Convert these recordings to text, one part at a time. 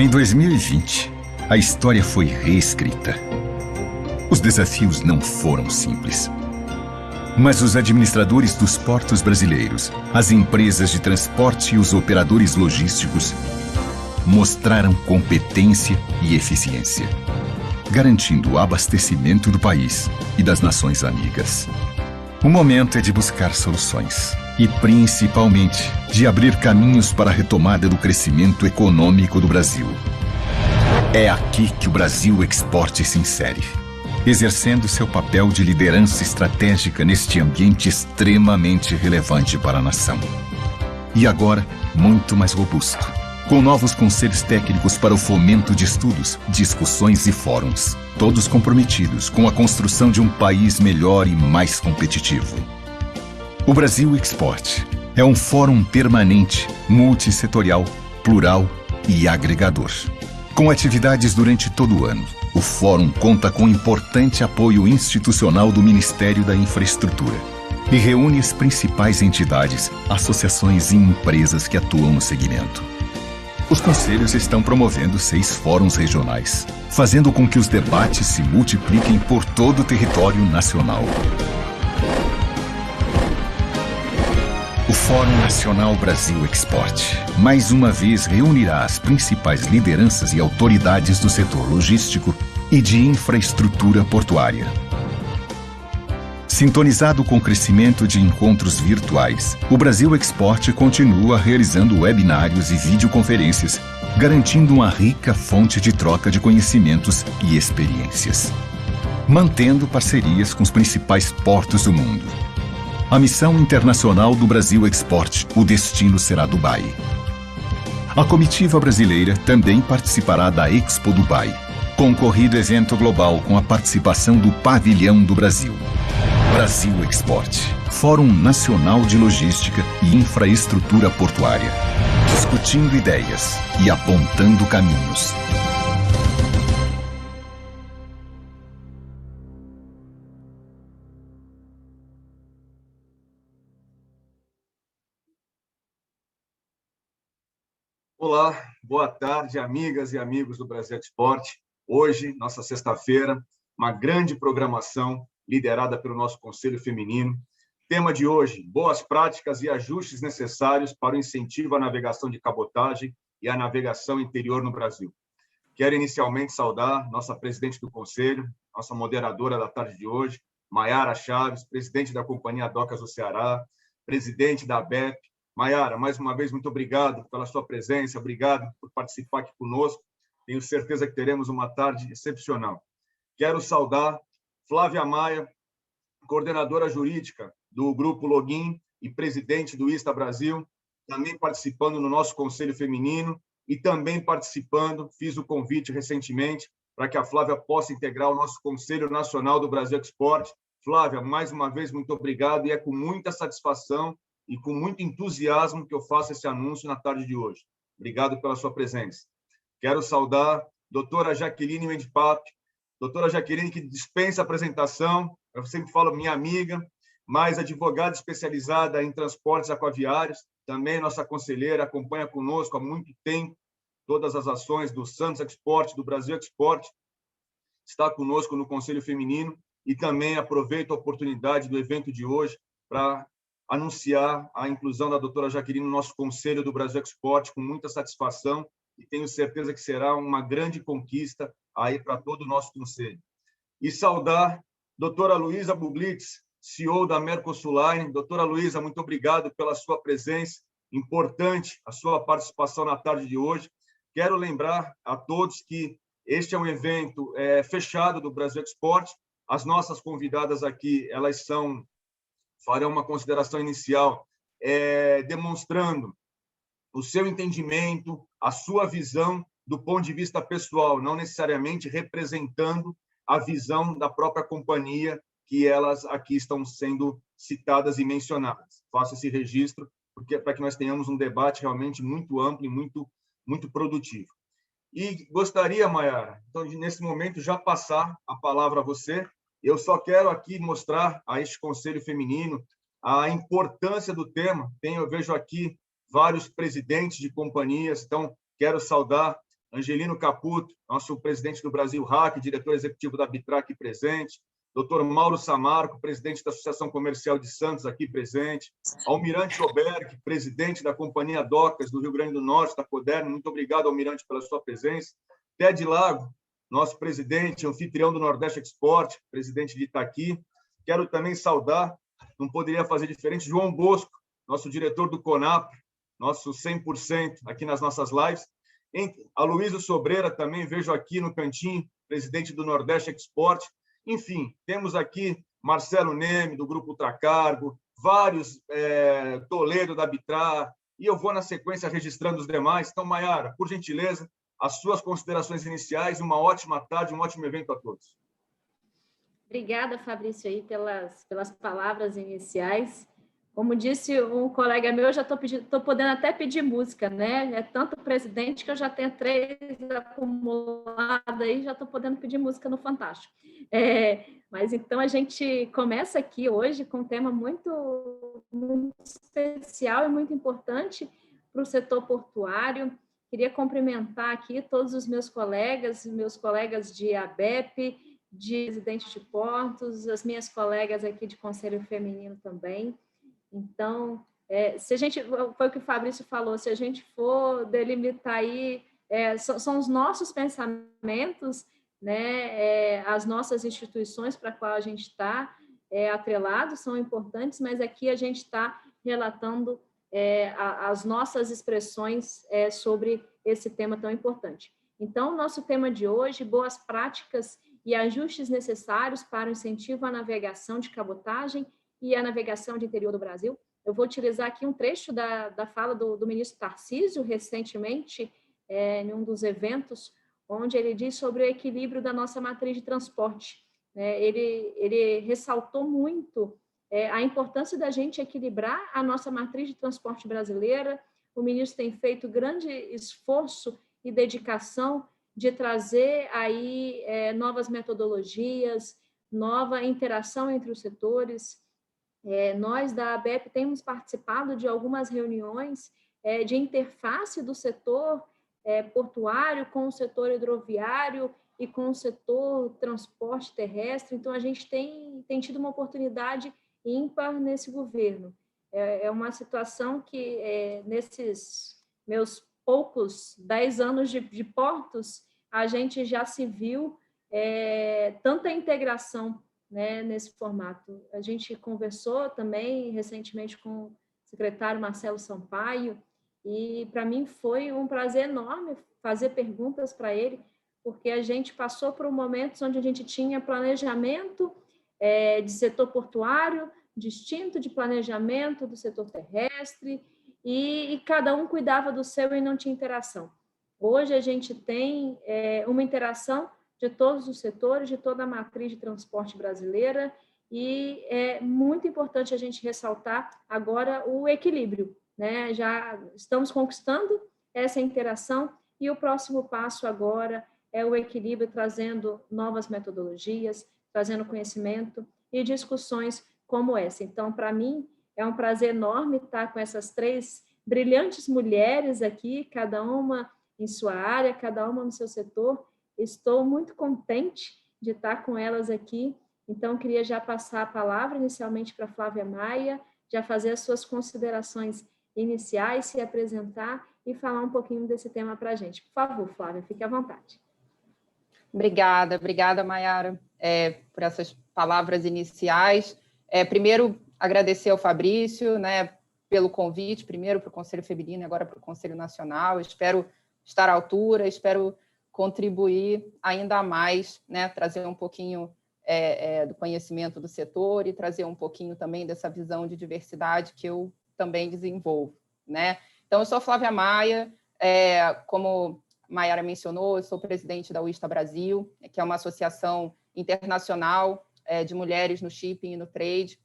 Em 2020, a história foi reescrita. Os desafios não foram simples. Mas os administradores dos portos brasileiros, as empresas de transporte e os operadores logísticos mostraram competência e eficiência, garantindo o abastecimento do país e das nações amigas. O momento é de buscar soluções e, principalmente, de abrir caminhos para a retomada do crescimento econômico do Brasil. É aqui que o Brasil Export se insere, exercendo seu papel de liderança estratégica neste ambiente extremamente relevante para a nação. E agora, muito mais robusto, com novos conselhos técnicos para o fomento de estudos, discussões e fóruns, todos comprometidos com a construção de um país melhor e mais competitivo. O Brasil Export é um fórum permanente, multissetorial, plural e agregador. Com atividades durante todo o ano, o Fórum conta com importante apoio institucional do Ministério da Infraestrutura e reúne as principais entidades, associações e empresas que atuam no segmento. Os conselhos estão promovendo 6 fóruns regionais, fazendo com que os debates se multipliquem por todo o território nacional. O Fórum Nacional Brasil Export, mais uma vez, reunirá as principais lideranças e autoridades do setor logístico e de infraestrutura portuária. Sintonizado com o crescimento de encontros virtuais, o Brasil Export continua realizando webinários e videoconferências, garantindo uma rica fonte de troca de conhecimentos e experiências. Mantendo parcerias com os principais portos do mundo. A missão internacional do Brasil Export, o destino será Dubai. A comitiva brasileira também participará da Expo Dubai, concorrido evento global com a participação do Pavilhão do Brasil. Brasil Export, Fórum Nacional de Logística e Infraestrutura Portuária, discutindo ideias e apontando caminhos. Olá, boa tarde, amigas e amigos do Brasil Export. Hoje, nossa sexta-feira, uma grande programação liderada pelo nosso Conselho Feminino. Tema de hoje, boas práticas e ajustes necessários para o incentivo à navegação de cabotagem e à navegação interior no Brasil. Quero inicialmente saudar nossa presidente do Conselho, nossa moderadora da tarde de hoje, Maiara Chaves, presidente da Companhia Docas do Ceará, presidente da ABEP. Maiara, mais uma vez, muito obrigado pela sua presença, obrigado por participar aqui conosco. Tenho certeza que teremos uma tarde excepcional. Quero saudar Flávia Maia, coordenadora jurídica do Grupo Login e presidente do ISTA Brasil, também participando no nosso Conselho Feminino e também participando, fiz o convite recentemente, para que a Flávia possa integrar o nosso Conselho Nacional do Brasil Export. Flávia, mais uma vez, muito obrigado, e é com muita satisfação e com muito entusiasmo que eu faço esse anúncio na tarde de hoje. Obrigado pela sua presença. Quero saudar a doutora Jaqueline Mendipap, doutora Jaqueline, que dispensa apresentação, eu sempre falo minha amiga, mas advogada especializada em transportes aquaviários, também nossa conselheira, acompanha conosco há muito tempo todas as ações do Santos Export, do Brasil Export, está conosco no Conselho Feminino, e também aproveito a oportunidade do evento de hoje para anunciar a inclusão da doutora Jaqueline no nosso Conselho do Brasil Export com muita satisfação, e tenho certeza que será uma grande conquista aí para todo o nosso Conselho. E saudar a doutora Luísa Bublitz, CEO da Mercosuline. Doutora Luísa, muito obrigado pela sua presença, importante a sua participação na tarde de hoje. Quero lembrar a todos que este é um evento fechado do Brasil Export. As nossas convidadas aqui, elas farão uma consideração inicial, demonstrando o seu entendimento, a sua visão do ponto de vista pessoal, não necessariamente representando a visão da própria companhia que elas aqui estão sendo citadas e mencionadas. Faço esse registro para que nós tenhamos um debate realmente muito amplo e muito produtivo. E gostaria, Maiara, então, nesse momento, já passar a palavra a você. Eu só quero aqui mostrar a este Conselho Feminino a importância do tema. Eu vejo aqui vários presidentes de companhias, então quero saudar Angelino Caputo, nosso presidente do Brasil Hack, diretor executivo da Bitrac presente, Dr. Mauro Samarco, presidente da Associação Comercial de Santos, aqui presente, Almirante Oberg, presidente da Companhia Docas do Rio Grande do Norte, da Coderno, muito obrigado, Almirante, pela sua presença, Ted Lago, nosso presidente, anfitrião do Nordeste Export, presidente de Itaqui, quero também saudar, não poderia fazer diferente, João Bosco, nosso diretor do CONAP, nosso 100% aqui nas nossas lives, a Luísa Sobreira também, vejo aqui no cantinho, presidente do Nordeste Export. Enfim, temos aqui Marcelo Neme, do Grupo Ultracargo, vários, Toledo, da Bitrar, e eu vou, na sequência, registrando os demais. Então, Maiara, por gentileza, as suas considerações iniciais, uma ótima tarde, um ótimo evento a todos. Obrigada, Fabrício, aí, pelas palavras iniciais. Como disse um colega meu, eu já estou podendo até pedir música, né? É tanto presidente que eu já tenho 3 acumuladas aí, já estou podendo pedir música no Fantástico. Mas então a gente começa aqui hoje com um tema muito, muito especial e muito importante para o setor portuário. Queria cumprimentar aqui todos os meus colegas de ABEP, de presidente de portos, as minhas colegas aqui de Conselho Feminino também. Então, se a gente, foi o que o Fabrício falou, se a gente for delimitar aí, são os nossos pensamentos, né, as nossas instituições para a qual a gente está atrelado, são importantes, mas aqui a gente está relatando as nossas expressões sobre esse tema tão importante. Então, nosso tema de hoje, boas práticas e ajustes necessários para o incentivo à navegação de cabotagem e a navegação de interior do Brasil. Eu vou utilizar aqui um trecho da fala do ministro Tarcísio, recentemente, em um dos eventos, onde ele diz sobre o equilíbrio da nossa matriz de transporte. Ele ressaltou muito a importância da gente equilibrar a nossa matriz de transporte brasileira. O ministro tem feito grande esforço e dedicação de trazer aí novas metodologias, nova interação entre os setores. Nós, da ABEP, temos participado de algumas reuniões de interface do setor portuário com o setor hidroviário e com o setor transporte terrestre. Então, a gente tem tido uma oportunidade ímpar nesse governo. É uma situação que, nesses meus poucos 10 anos de portos, a gente já se viu tanta integração, né, nesse formato. A gente conversou também recentemente com o secretário Marcelo Sampaio, e para mim foi um prazer enorme fazer perguntas para ele, porque a gente passou por momentos onde a gente tinha planejamento de setor portuário, distinto de planejamento do setor terrestre, e cada um cuidava do seu e não tinha interação. Hoje a gente tem uma interação de todos os setores, de toda a matriz de transporte brasileira, e é muito importante a gente ressaltar agora o equilíbrio, né? Já estamos conquistando essa interação, e o próximo passo agora é o equilíbrio, trazendo novas metodologias, trazendo conhecimento e discussões como essa. Então, para mim, é um prazer enorme estar com essas 3 brilhantes mulheres aqui, cada uma em sua área, cada uma no seu setor. Estou muito contente de estar com elas aqui, então queria já passar a palavra inicialmente para a Flávia Maia, já fazer as suas considerações iniciais, se apresentar e falar um pouquinho desse tema para a gente. Por favor, Flávia, fique à vontade. Obrigada, Maiara, por essas palavras iniciais. Primeiro, agradecer ao Fabrício, né, pelo convite, primeiro para o Conselho Feminino e agora para o Conselho Nacional. Espero estar à altura, espero contribuir ainda mais, né, trazer um pouquinho do conhecimento do setor e trazer um pouquinho também dessa visão de diversidade que eu também desenvolvo, né? Então, eu sou Flávia Maia, como a Maiara mencionou, eu sou presidente da UISTA Brasil, que é uma associação internacional de mulheres no shipping e no trade,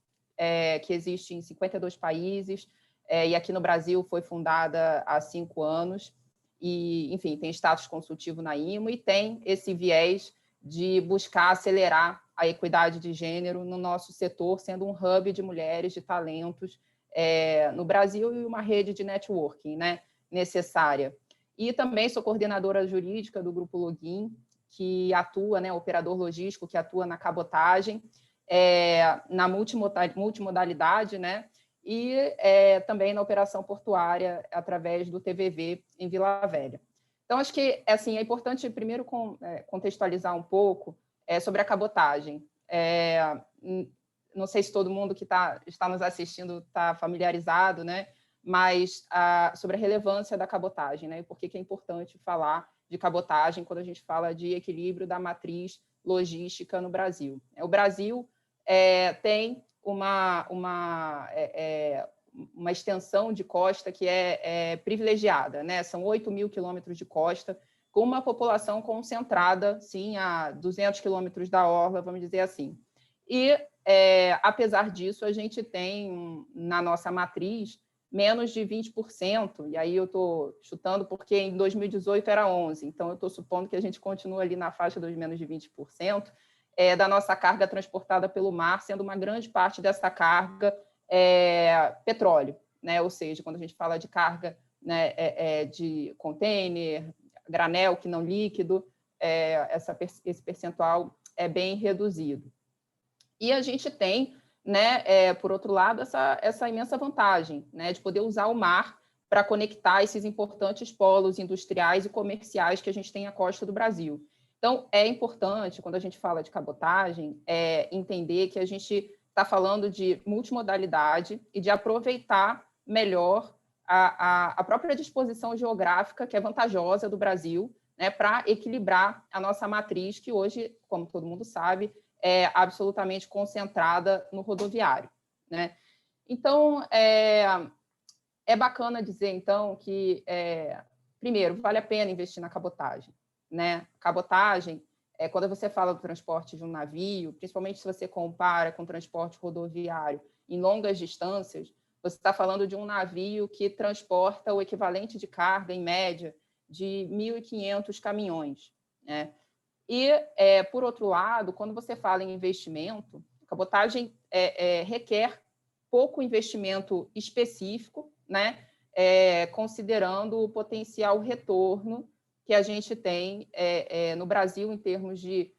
que existe em 52 países, e aqui no Brasil foi fundada há 5 anos, e, enfim, tem status consultivo na IMO e tem esse viés de buscar acelerar a equidade de gênero no nosso setor, sendo um hub de mulheres, de talentos no Brasil e uma rede de networking, né, necessária. e também sou coordenadora jurídica do Grupo Login, que atua, né, operador logístico que atua na cabotagem, na multimodalidade, né, e também na operação portuária através do TVV em Vila Velha. Então, acho que assim, é importante primeiro contextualizar um pouco sobre a cabotagem. Não sei se todo mundo que está nos assistindo está familiarizado, né, mas sobre a relevância da cabotagem, né, e por que é importante falar de cabotagem quando a gente fala de equilíbrio da matriz logística no Brasil. O Brasil tem uma extensão de costa que é privilegiada, né? São 8 mil quilômetros de costa, com uma população concentrada, sim, a 200 quilômetros da orla, vamos dizer assim. E, apesar disso, a gente tem, na nossa matriz, menos de 20%, e aí eu estou chutando porque em 2018 era 11%, então eu estou supondo que a gente continua ali na faixa dos menos de 20%, da nossa carga transportada pelo mar, sendo uma grande parte dessa carga petróleo, né? Ou seja, quando a gente fala de carga, né, de container, granel que não líquido, esse percentual é bem reduzido. E a gente tem, né, por outro lado, essa imensa vantagem, né, de poder usar o mar para conectar esses importantes polos industriais e comerciais que a gente tem à costa do Brasil. Então, é importante, quando a gente fala de cabotagem, entender que a gente está falando de multimodalidade e de aproveitar melhor a própria disposição geográfica, que é vantajosa do Brasil, né, para equilibrar a nossa matriz, que hoje, como todo mundo sabe, é absolutamente concentrada no rodoviário, né? Então, é bacana dizer, então, que, primeiro, vale a pena investir na cabotagem, né? Cabotagem, quando você fala do transporte de um navio, principalmente se você compara com o transporte rodoviário em longas distâncias, você está falando de um navio que transporta o equivalente de carga, em média, de 1.500 caminhões, né? E, por outro lado, quando você fala em investimento, a cabotagem requer pouco investimento específico, né? Considerando o potencial retorno que a gente tem no Brasil em termos de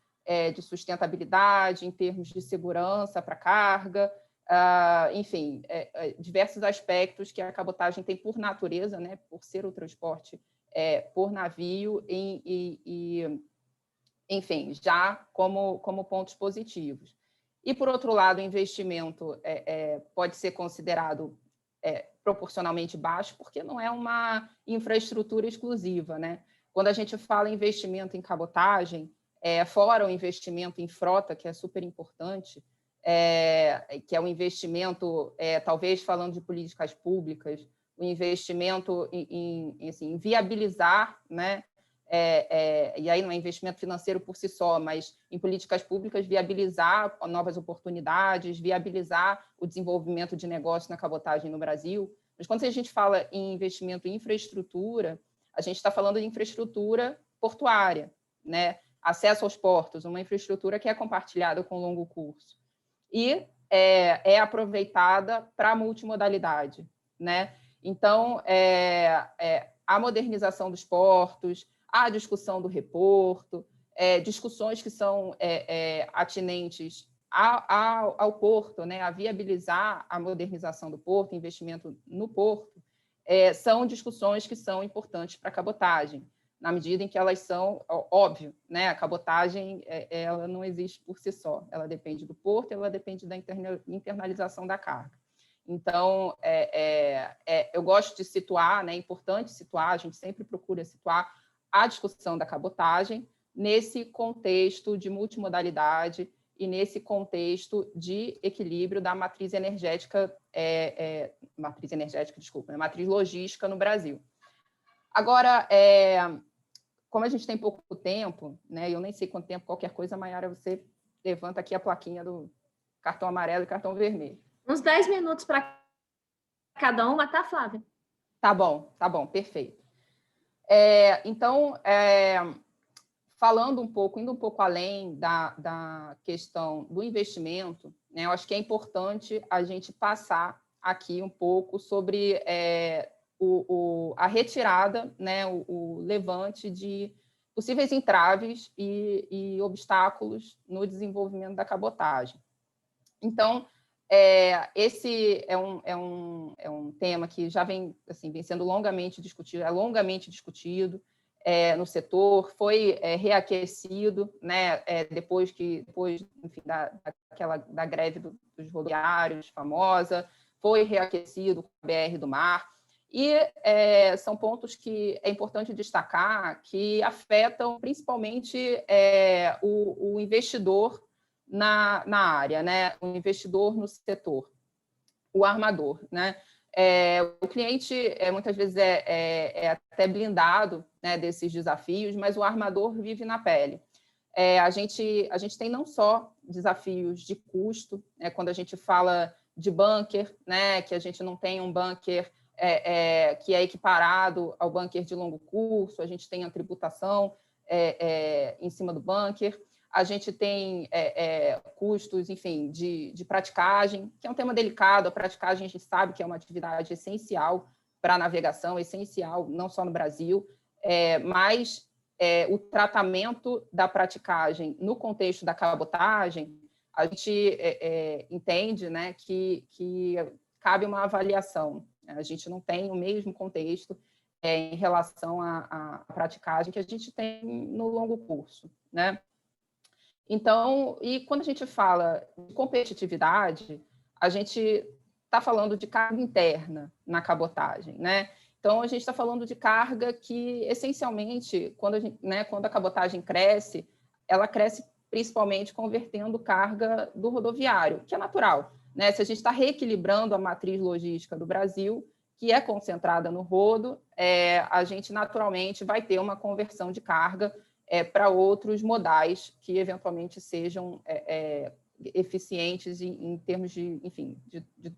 sustentabilidade, em termos de segurança para carga, enfim, diversos aspectos que a cabotagem tem por natureza, né? Por ser o transporte por navio enfim, já como pontos positivos. E, por outro lado, o investimento pode ser considerado proporcionalmente baixo, porque não é uma infraestrutura exclusiva, né? Quando a gente fala em investimento em cabotagem, fora o investimento em frota, que é super importante, que é um investimento, talvez falando de políticas públicas, o investimento em viabilizar, né? E aí não é investimento financeiro por si só, mas em políticas públicas, viabilizar novas oportunidades, viabilizar o desenvolvimento de negócios na cabotagem no Brasil. Mas quando a gente fala em investimento em infraestrutura, a gente está falando de infraestrutura portuária, né? Acesso aos portos, uma infraestrutura que é compartilhada com longo curso. E é aproveitada para a multimodalidade, né? Então, a modernização dos portos, a discussão do reporto, discussões que são atinentes ao porto, né, a viabilizar a modernização do porto, investimento no porto, são discussões que são importantes para a cabotagem, na medida em que elas são, óbvio, né, a cabotagem ela não existe por si só, ela depende do porto, ela depende da internalização da carga. Então, eu gosto de situar, né, é importante situar, a gente sempre procura situar a discussão da cabotagem nesse contexto de multimodalidade e nesse contexto de equilíbrio da matriz energética, matriz logística no Brasil. Agora, como a gente tem pouco tempo, né, eu nem sei quanto tempo, qualquer coisa, Mayara, você levanta aqui a plaquinha do cartão amarelo e cartão vermelho. Uns 10 minutos para cada uma, tá, Flávia? Tá bom, perfeito. Então, falando indo um pouco além da questão do investimento, né, eu acho que é importante a gente passar aqui um pouco sobre a retirada, né, o levante de possíveis entraves e obstáculos no desenvolvimento da cabotagem. Então, esse é um tema que já vem sendo longamente discutido, longamente discutido no setor, foi reaquecido, né, depois, enfim, da greve dos rodoviários famosa, foi reaquecido com a BR do Mar, e são pontos que é importante destacar que afetam principalmente o investidor na área, né? O investidor no setor, o armador, né? O cliente muitas vezes é até blindado, né, desses desafios, mas o armador vive na pele. A gente tem não só desafios de custo, né, quando a gente fala de bunker, né, que a gente não tem um bunker que é equiparado ao bunker de longo curso, a gente tem a tributação em cima do bunker, a gente tem custos, enfim, de praticagem, que é um tema delicado. A praticagem, a gente sabe que é uma atividade essencial para a navegação, essencial, não só no Brasil, mas o tratamento da praticagem no contexto da cabotagem, a gente entende, né, que cabe uma avaliação. A gente não tem o mesmo contexto em relação à praticagem que a gente tem no longo curso, né? Então, e quando a gente fala de competitividade, a gente está falando de carga interna na cabotagem, né? Então, a gente está falando de carga que, essencialmente, quando a cabotagem cresce, ela cresce principalmente convertendo carga do rodoviário, que é natural, né? Se a gente está reequilibrando a matriz logística do Brasil, que é concentrada no rodo, a gente naturalmente vai ter uma conversão de carga para outros modais que eventualmente sejam eficientes em termos de, enfim,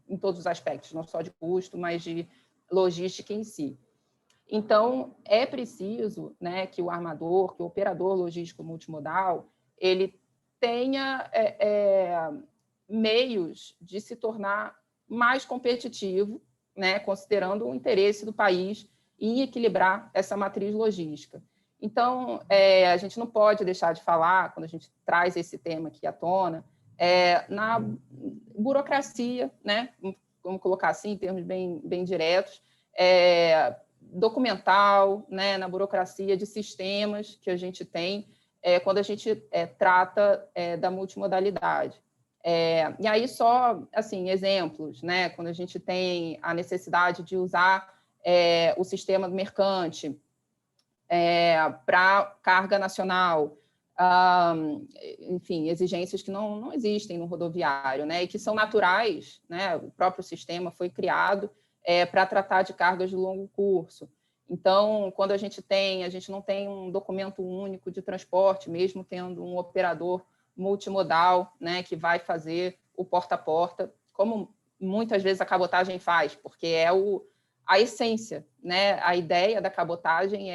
em todos os aspectos, não só de custo, mas de logística em si. Então, é preciso, né, que o armador, que o operador logístico multimodal, ele tenha meios de se tornar mais competitivo, né, considerando o interesse do país em equilibrar essa matriz logística. Então, a gente não pode deixar de falar, quando a gente traz esse tema aqui à tona, na burocracia, né? Vamos colocar assim, em termos bem diretos, documental, né? Na burocracia de sistemas que a gente tem quando a gente trata da multimodalidade. E aí só, assim, exemplos, né? Quando a gente tem a necessidade de usar o sistema mercante, para carga nacional, enfim, exigências que não existem no rodoviário, né, e que são naturais, né, o próprio sistema foi criado para tratar de cargas de longo curso. Então, quando a gente não tem um documento único de transporte, mesmo tendo um operador multimodal, né, que vai fazer o porta a porta, como muitas vezes a cabotagem faz, porque a essência, né, a ideia da cabotagem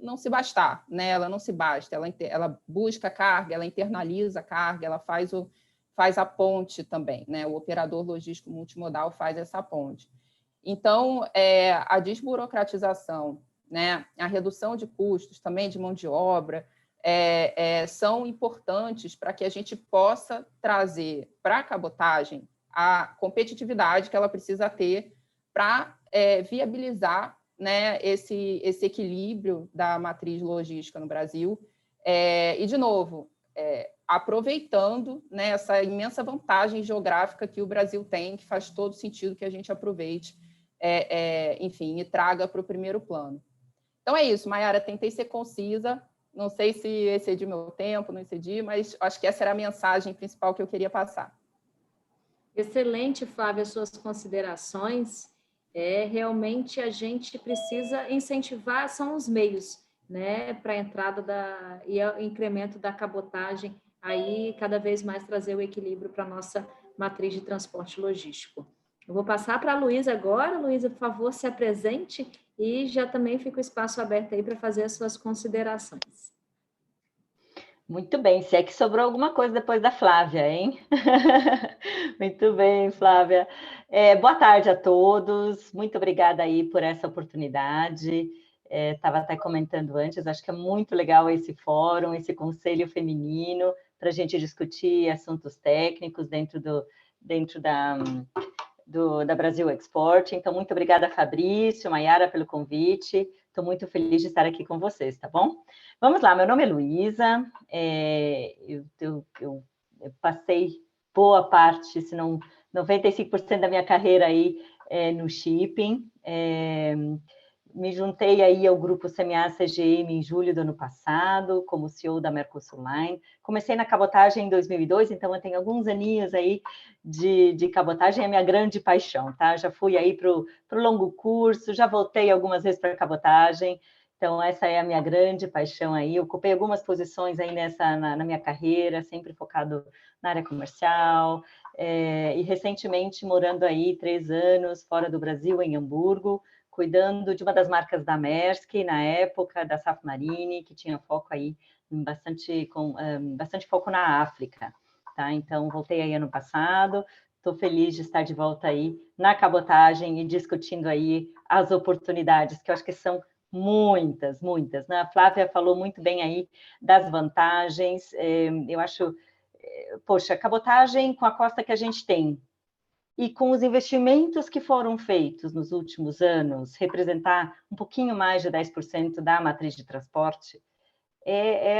não se bastar, né? Ela não se basta, ela busca carga, ela internaliza a carga, ela faz a ponte também, né? O operador logístico multimodal faz essa ponte. Então, a desburocratização, né? A redução de custos, também de mão de obra, são importantes para que a gente possa trazer para a cabotagem a competitividade que ela precisa ter para viabilizar, né, esse equilíbrio da matriz logística no Brasil, e, de novo, aproveitando, né, essa imensa vantagem geográfica que o Brasil tem, que faz todo sentido que a gente aproveite, enfim, e traga para o primeiro plano. Então, é isso, Mayara, tentei ser concisa, não sei se excedi meu tempo, não excedi, mas acho que essa era a mensagem principal que eu queria passar. Excelente, Flávia, as suas considerações. Realmente a gente precisa incentivar, são os meios, né, para a entrada e o incremento da cabotagem, aí cada vez mais trazer o equilíbrio para a nossa matriz de transporte logístico. Eu vou passar para a Luísa agora. Luísa, por favor, se apresente e já também fica o espaço aberto aí para fazer as suas considerações. Muito bem, se é que sobrou alguma coisa depois da Flávia, hein? Muito bem, Flávia. Boa tarde a todos, muito obrigada aí por essa oportunidade. Estava até comentando antes, acho que é muito legal esse fórum, esse conselho feminino, para a gente discutir assuntos técnicos dentro da Brasil Export. Então, muito obrigada, Fabrício, Maiara, pelo convite. Estou muito feliz de estar aqui com vocês, tá bom? Vamos lá, meu nome é Luísa, eu passei boa parte, se não 95% da minha carreira aí no shipping, me juntei aí ao grupo CMA CGM em julho do ano passado, como CEO da Mercosul Line. Comecei na cabotagem em 2002, então eu tenho alguns aninhos aí de cabotagem, é a minha grande paixão, tá? Já fui aí para o longo curso, já voltei algumas vezes para a cabotagem, então essa é a minha grande paixão aí. Eu ocupei algumas posições aí na minha carreira, sempre focado na área comercial, e recentemente morando aí 3 anos fora do Brasil, em Hamburgo, cuidando de uma das marcas da Maersk, na época, da Safmarine, que tinha foco aí, bastante foco na África, tá? Então, voltei aí ano passado, estou feliz de estar de volta aí na cabotagem e discutindo aí as oportunidades, que eu acho que são muitas, né? A Flávia falou muito bem aí das vantagens, eu acho, poxa, a cabotagem com a costa que a gente tem, e com os investimentos que foram feitos nos últimos anos, representar um pouquinho mais de 10% da matriz de transporte,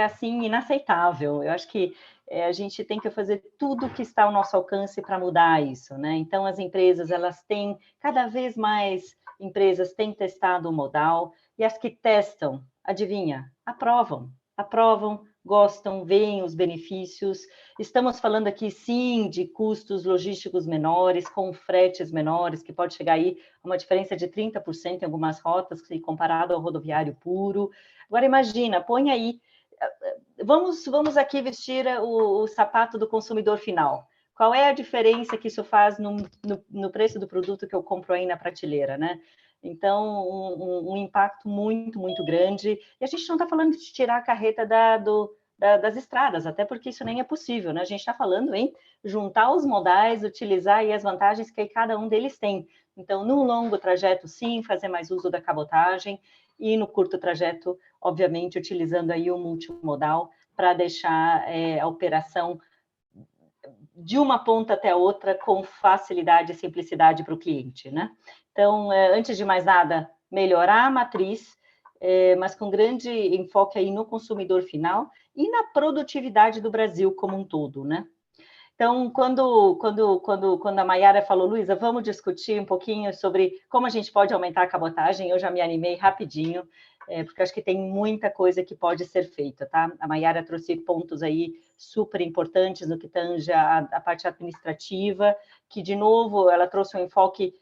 assim, inaceitável. Eu acho que a gente tem que fazer tudo o que está ao nosso alcance para mudar isso, né? Então, as empresas, elas têm, cada vez mais empresas têm testado o modal, e as que testam, adivinha, aprovam, gostam, veem os benefícios. Estamos falando aqui, sim, de custos logísticos menores, com fretes menores, que pode chegar aí a uma diferença de 30% em algumas rotas, se comparado ao rodoviário puro. Agora, imagina, põe aí, vamos aqui vestir o sapato do consumidor final. Qual é a diferença que isso faz no preço do produto que eu compro aí na prateleira, né? Então, um impacto muito, muito grande. E a gente não está falando de tirar a carreta das estradas, até porque isso nem é possível, né? A gente está falando em juntar os modais, utilizar aí as vantagens que cada um deles tem. Então, no longo trajeto, sim, fazer mais uso da cabotagem, e no curto trajeto, obviamente, utilizando aí o multimodal para deixar a operação de uma ponta até a outra com facilidade e simplicidade para o cliente, né? Então, antes de mais nada, melhorar a matriz, mas com grande enfoque aí no consumidor final e na produtividade do Brasil como um todo, né? Então, quando a Maiara falou, Luísa, vamos discutir um pouquinho sobre como a gente pode aumentar a cabotagem, eu já me animei rapidinho, porque acho que tem muita coisa que pode ser feita, tá? A Maiara trouxe pontos aí super importantes no que tange a parte administrativa, que, de novo, ela trouxe um enfoque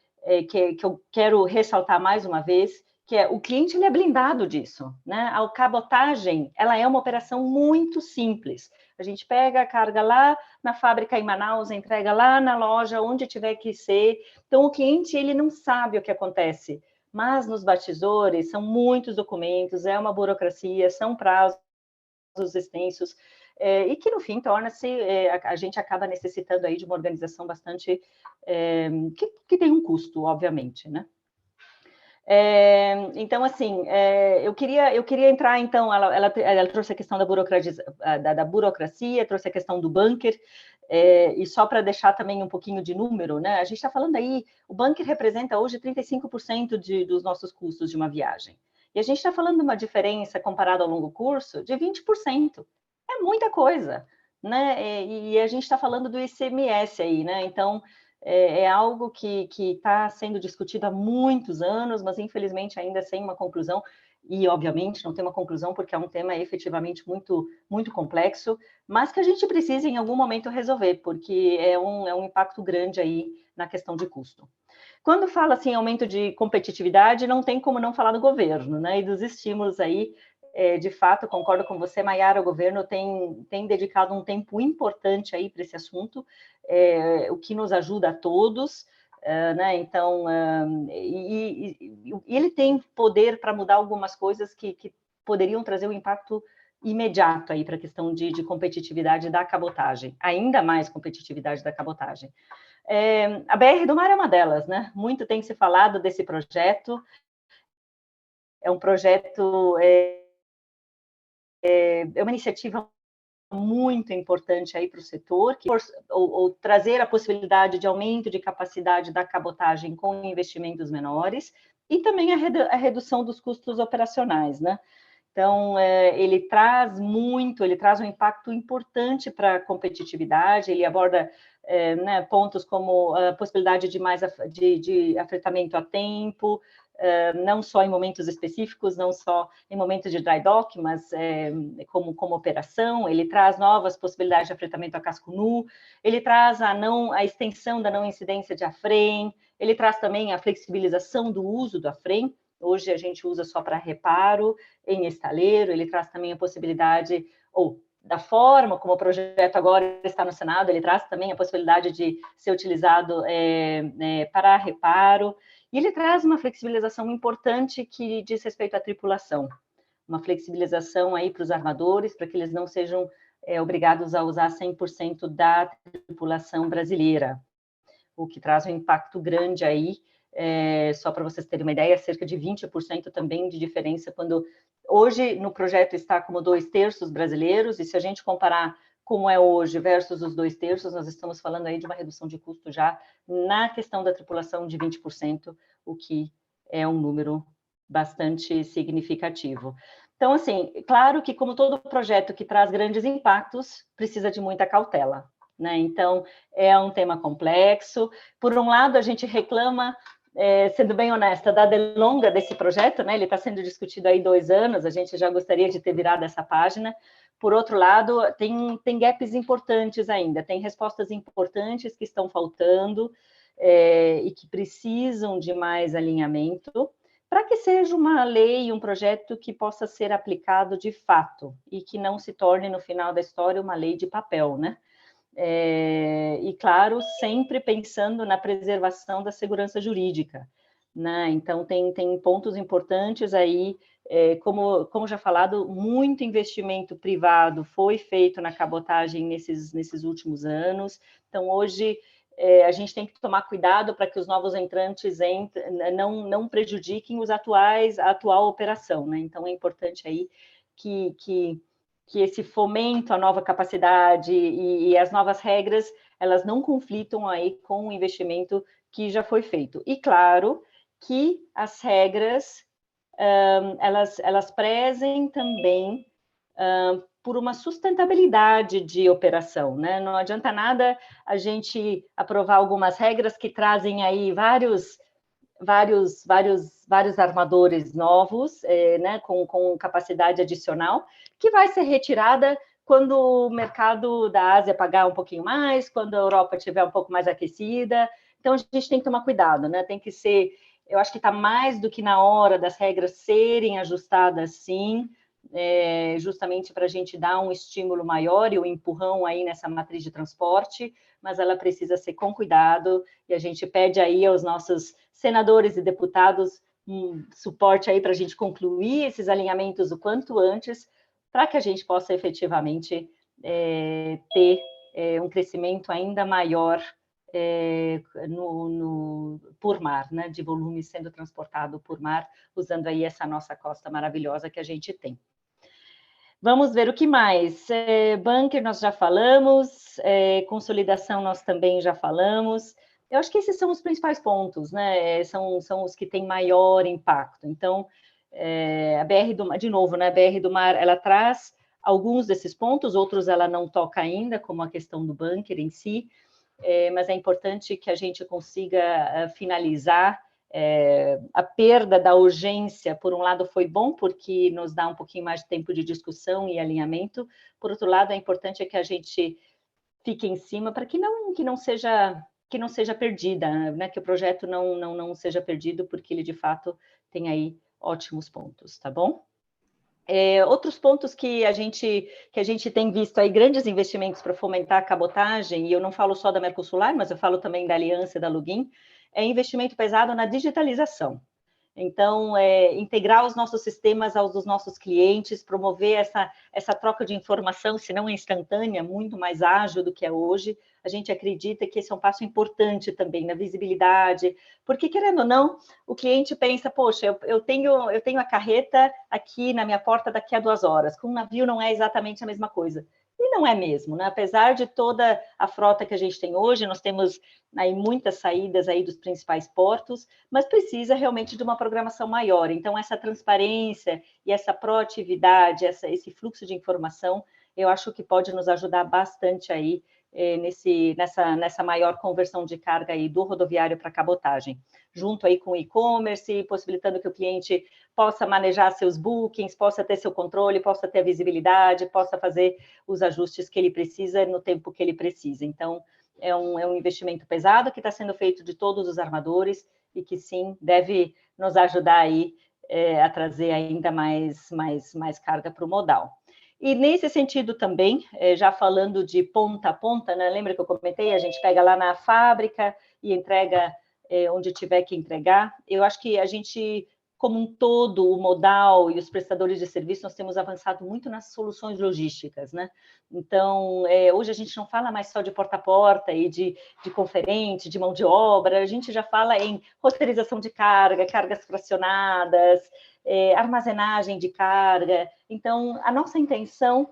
que eu quero ressaltar mais uma vez, que o cliente ele é blindado disso, né? A cabotagem, ela é uma operação muito simples. A gente pega a carga lá na fábrica em Manaus, entrega lá na loja, onde tiver que ser. Então, o cliente, ele não sabe o que acontece, mas nos batizores são muitos documentos, é uma burocracia, são prazos extensos, e que, no fim, torna-se, a gente acaba necessitando aí de uma organização bastante, que tem um custo, obviamente, né? Então, assim, eu queria entrar, então, ela trouxe a questão da burocracia, trouxe a questão do bunker, e só para deixar também um pouquinho de número, né? A gente está falando aí, o bunker representa hoje 35% dos nossos custos de uma viagem. E a gente está falando de uma diferença, comparada ao longo curso, de 20%. É muita coisa, né? E a gente está falando do ICMS aí, né? Então, é algo que está sendo discutido há muitos anos, mas infelizmente ainda sem uma conclusão, e obviamente não tem uma conclusão porque é um tema efetivamente muito, muito complexo, mas que a gente precisa em algum momento resolver, porque é um impacto grande aí na questão de custo. Quando fala assim aumento de competitividade, não tem como não falar do governo, né? E dos estímulos aí, de fato, concordo com você, Maiara, o governo tem dedicado um tempo importante aí para esse assunto, o que nos ajuda a todos, né? Então, e ele tem poder para mudar algumas coisas que poderiam trazer um impacto imediato aí para a questão de competitividade da cabotagem, ainda mais competitividade da cabotagem. A BR do Mar é uma delas, né? Muito tem se falado desse projeto. É um projeto, é uma iniciativa muito importante aí para o setor, ou trazer a possibilidade de aumento de capacidade da cabotagem com investimentos menores, e também a redução dos custos operacionais, né? Então, ele traz um impacto importante para a competitividade, ele aborda né, pontos como a possibilidade de afretamento a tempo, não só em momentos específicos, não só em momentos de dry dock, mas como operação. Ele traz novas possibilidades de afretamento a casco nu, ele traz a extensão da não incidência de AFREM, ele traz também a flexibilização do uso do AFREM. Hoje a gente usa só para reparo em estaleiro, ele traz também a possibilidade, ou da forma como o projeto agora está no Senado, ele traz também a possibilidade de ser utilizado para reparo, e ele traz uma flexibilização importante que diz respeito à tripulação, uma flexibilização aí para os armadores, para que eles não sejam obrigados a usar 100% da tripulação brasileira, o que traz um impacto grande aí. Só para vocês terem uma ideia, cerca de 20% também de diferença, quando hoje no projeto está como 2/3 brasileiros, e se a gente comparar como é hoje versus os 2/3, nós estamos falando aí de uma redução de custo já na questão da tripulação de 20%, o que é um número bastante significativo. Então, assim, claro que como todo projeto que traz grandes impactos, precisa de muita cautela, né? Então, é um tema complexo. Por um lado, a gente reclama, sendo bem honesta, da delonga desse projeto, né? Ele está sendo discutido aí 2 anos, a gente já gostaria de ter virado essa página. Por outro lado, tem gaps importantes ainda, tem respostas importantes que estão faltando e que precisam de mais alinhamento, para que seja uma lei, um projeto que possa ser aplicado de fato, e que não se torne, no final da história, uma lei de papel, né? E, claro, sempre pensando na preservação da segurança jurídica, né? Então, tem pontos importantes aí, como já falado, muito investimento privado foi feito na cabotagem nesses últimos anos. Então, hoje, a gente tem que tomar cuidado para que os novos entrantes não prejudiquem a atual operação, né? Então, é importante aí que esse fomento à nova capacidade e as novas regras, elas não conflitam aí com o investimento que já foi feito. E, claro, que as regras, elas prezem também por uma sustentabilidade de operação, né? Não adianta nada a gente aprovar algumas regras que trazem aí vários armadores novos, né, com capacidade adicional, que vai ser retirada quando o mercado da Ásia pagar um pouquinho mais, quando a Europa estiver um pouco mais aquecida. Então, a gente tem que tomar cuidado, né? Tem que ser, eu acho que está mais do que na hora das regras serem ajustadas, sim, justamente para a gente dar um estímulo maior e um empurrão aí nessa matriz de transporte, mas ela precisa ser com cuidado, e a gente pede aí aos nossos senadores e deputados um suporte aí para a gente concluir esses alinhamentos o quanto antes, para que a gente possa efetivamente ter um crescimento ainda maior por mar, né, de volume sendo transportado por mar, usando aí essa nossa costa maravilhosa que a gente tem. Vamos ver o que mais. Bunker nós já falamos, consolidação nós também já falamos. Eu acho que esses são os principais pontos, né? São os que têm maior impacto. Então, a BR do Mar, de novo, né? A BR do Mar, ela traz alguns desses pontos, outros ela não toca ainda, como a questão do bunker em si, mas é importante que a gente consiga finalizar. A perda da urgência, por um lado, foi bom, porque nos dá um pouquinho mais de tempo de discussão e alinhamento. Por outro lado, é importante que a gente fique em cima para que não seja perdida, né? Que o projeto não seja perdido, porque ele, de fato, tem aí ótimos pontos, tá bom? Outros pontos que a gente tem visto aí, grandes investimentos para fomentar a cabotagem, e eu não falo só da Mercosular, mas eu falo também da Aliança e da Lugin, é investimento pesado na digitalização. Então, integrar os nossos sistemas aos dos nossos clientes, promover essa troca de informação, se não instantânea, muito mais ágil do que é hoje. A gente acredita que esse é um passo importante também na visibilidade, porque, querendo ou não, o cliente pensa, poxa, eu tenho a carreta aqui na minha porta daqui a 2 horas, com um navio não é exatamente a mesma coisa. E não é mesmo, né? Apesar de toda a frota que a gente tem hoje, nós temos aí muitas saídas aí dos principais portos, mas precisa realmente de uma programação maior. Então, essa transparência e essa proatividade, esse fluxo de informação, eu acho que pode nos ajudar bastante aí nessa maior conversão de carga aí do rodoviário para cabotagem, junto aí com o e-commerce, possibilitando que o cliente possa manejar seus bookings, possa ter seu controle, possa ter a visibilidade, possa fazer os ajustes que ele precisa no tempo que ele precisa. Então, é um investimento pesado que está sendo feito de todos os armadores e que, sim, deve nos ajudar aí a trazer ainda mais carga para o modal. E nesse sentido também, já falando de ponta a ponta, né? Lembra que eu comentei? A gente pega lá na fábrica e entrega onde tiver que entregar. Eu acho que a gente, como um todo, o modal e os prestadores de serviço, nós temos avançado muito nas soluções logísticas, né? Então, hoje a gente não fala mais só de porta a porta e de conferente, de mão de obra, a gente já fala em roteirização de carga, cargas fracionadas, armazenagem de carga. Então, a nossa intenção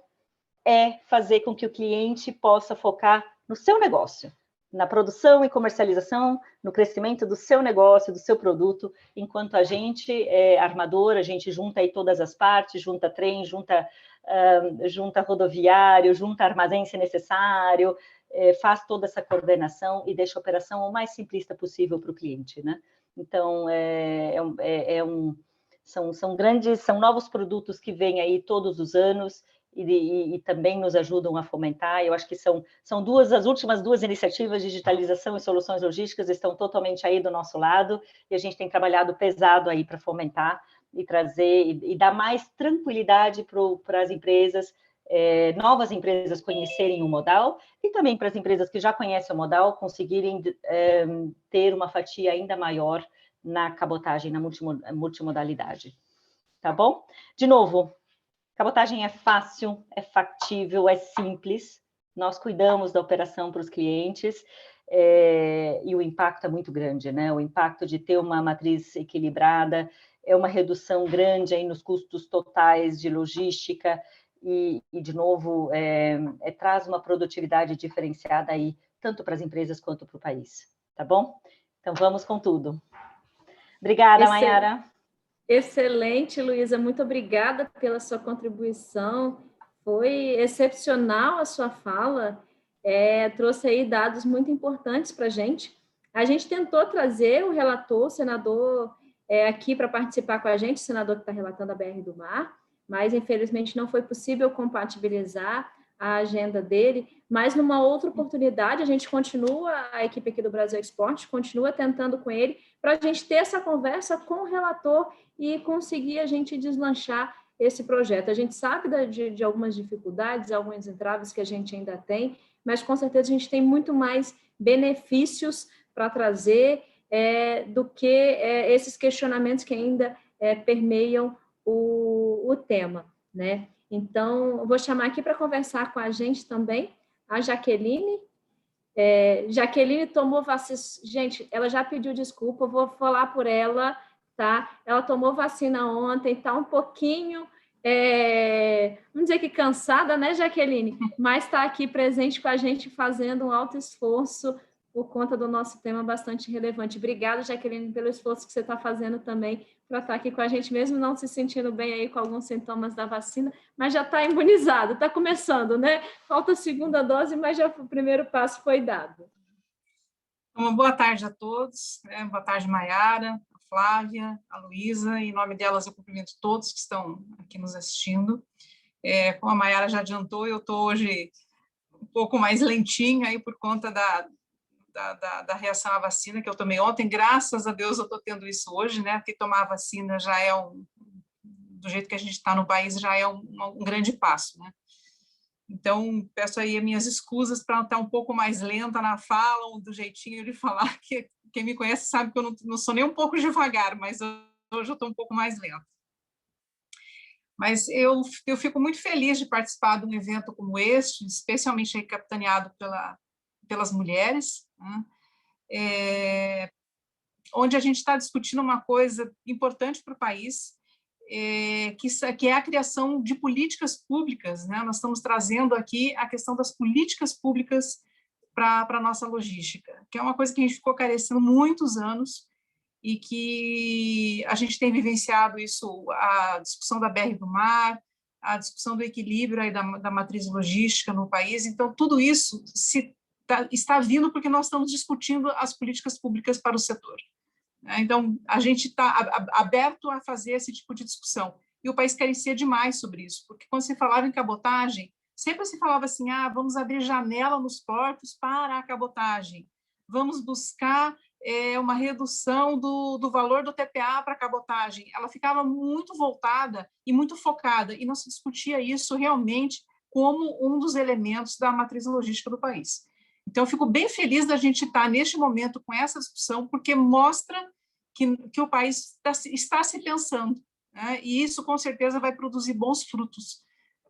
é fazer com que o cliente possa focar no seu negócio, na produção e comercialização, no crescimento do seu negócio, do seu produto, enquanto a gente, armador, a gente junta aí todas as partes, junta trem, junta rodoviário, junta armazém se necessário, faz toda essa coordenação e deixa a operação o mais simplista possível para o cliente, né? Então, são novos produtos que vêm aí todos os anos e também nos ajudam a fomentar. Eu acho que são as últimas 2 iniciativas, digitalização e soluções logísticas, estão totalmente aí do nosso lado, e a gente tem trabalhado pesado aí para fomentar e trazer e dar mais tranquilidade para as empresas, novas empresas conhecerem o modal, e também para as empresas que já conhecem o modal conseguirem ter uma fatia ainda maior na cabotagem, na multimodalidade. Tá bom? De novo, cabotagem é fácil, é factível, é simples. Nós cuidamos da operação para os clientes e o impacto é muito grande, né? O impacto de ter uma matriz equilibrada é uma redução grande aí nos custos totais de logística e de novo, traz uma produtividade diferenciada aí, tanto para as empresas quanto para o país. Tá bom? Então, vamos com tudo. Obrigada, Mayara. Excelente, Luísa. Muito obrigada pela sua contribuição. Foi excepcional a sua fala. Trouxe aí dados muito importantes para a gente. A gente tentou trazer o relator, o senador, aqui para participar com a gente, o senador que está relatando a BR do Mar, mas infelizmente não foi possível compatibilizar a agenda dele, mas numa outra oportunidade a gente continua, a equipe aqui do Brasil Export continua tentando com ele para a gente ter essa conversa com o relator e conseguir a gente deslanchar esse projeto. A gente sabe de algumas dificuldades, alguns entraves que a gente ainda tem, mas com certeza a gente tem muito mais benefícios para trazer do que esses questionamentos que ainda permeiam o tema, né? Então, vou chamar aqui para conversar com a gente também a Jaqueline. Jaqueline tomou vacina. Gente, ela já pediu desculpa, eu vou falar por ela, tá? Ela tomou vacina ontem, está um pouquinho, vamos dizer que cansada, né, Jaqueline? Mas está aqui presente com a gente, fazendo um alto esforço por conta do nosso tema bastante relevante. Obrigada, Jaqueline, pelo esforço que você está fazendo também para estar aqui com a gente, mesmo não se sentindo bem aí com alguns sintomas da vacina, mas já está imunizado, está começando, né? Falta a segunda dose, mas já o primeiro passo foi dado. Uma boa tarde a todos, né? Boa tarde, Mayara, a Flávia, a Luísa, em nome delas eu cumprimento todos que estão aqui nos assistindo. Como a Mayara já adiantou, eu estou hoje um pouco mais lentinha aí por conta da reação à vacina que eu tomei ontem. Graças a Deus eu estou tendo isso hoje, né? Porque tomar a vacina já é do jeito que a gente está no país, já é um grande passo, né? Então, peço aí as minhas escusas para estar um pouco mais lenta na fala, ou do jeitinho de falar, que quem me conhece sabe que eu não sou nem um pouco devagar, mas hoje eu estou um pouco mais lenta. Mas eu fico muito feliz de participar de um evento como este, especialmente aí capitaneado pelas mulheres, né? Onde a gente está discutindo uma coisa importante para o país, que é a criação de políticas públicas, né? Nós estamos trazendo aqui a questão das políticas públicas para a nossa logística, que é uma coisa que a gente ficou carecendo muitos anos, e que a gente tem vivenciado isso, a discussão da BR do Mar, a discussão do equilíbrio aí da matriz logística no país. Então, tudo isso está vindo porque nós estamos discutindo as políticas públicas para o setor. Então, a gente está aberto a fazer esse tipo de discussão. E o país carecia demais sobre isso, porque quando se falava em cabotagem, sempre se falava assim, vamos abrir janela nos portos para a cabotagem, vamos buscar uma redução do valor do TPA para a cabotagem. Ela ficava muito voltada e muito focada, e não se discutia isso realmente como um dos elementos da matriz logística do país. Então, eu fico bem feliz da gente estar neste momento com essa discussão, porque mostra que o país está se pensando, né? E isso, com certeza, vai produzir bons frutos.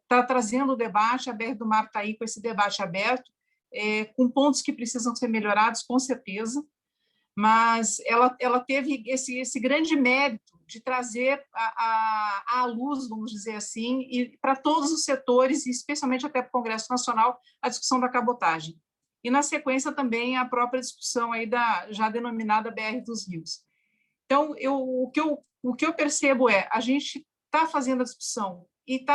Está trazendo o debate, a BR do Mar está aí com esse debate aberto, com pontos que precisam ser melhorados, com certeza, mas ela teve esse grande mérito de trazer à luz, vamos dizer assim, e para todos os setores, e especialmente até para o Congresso Nacional, a discussão da cabotagem. E, na sequência, também a própria discussão aí da já denominada BR dos Rios. Então, o que eu percebo a gente está fazendo a discussão e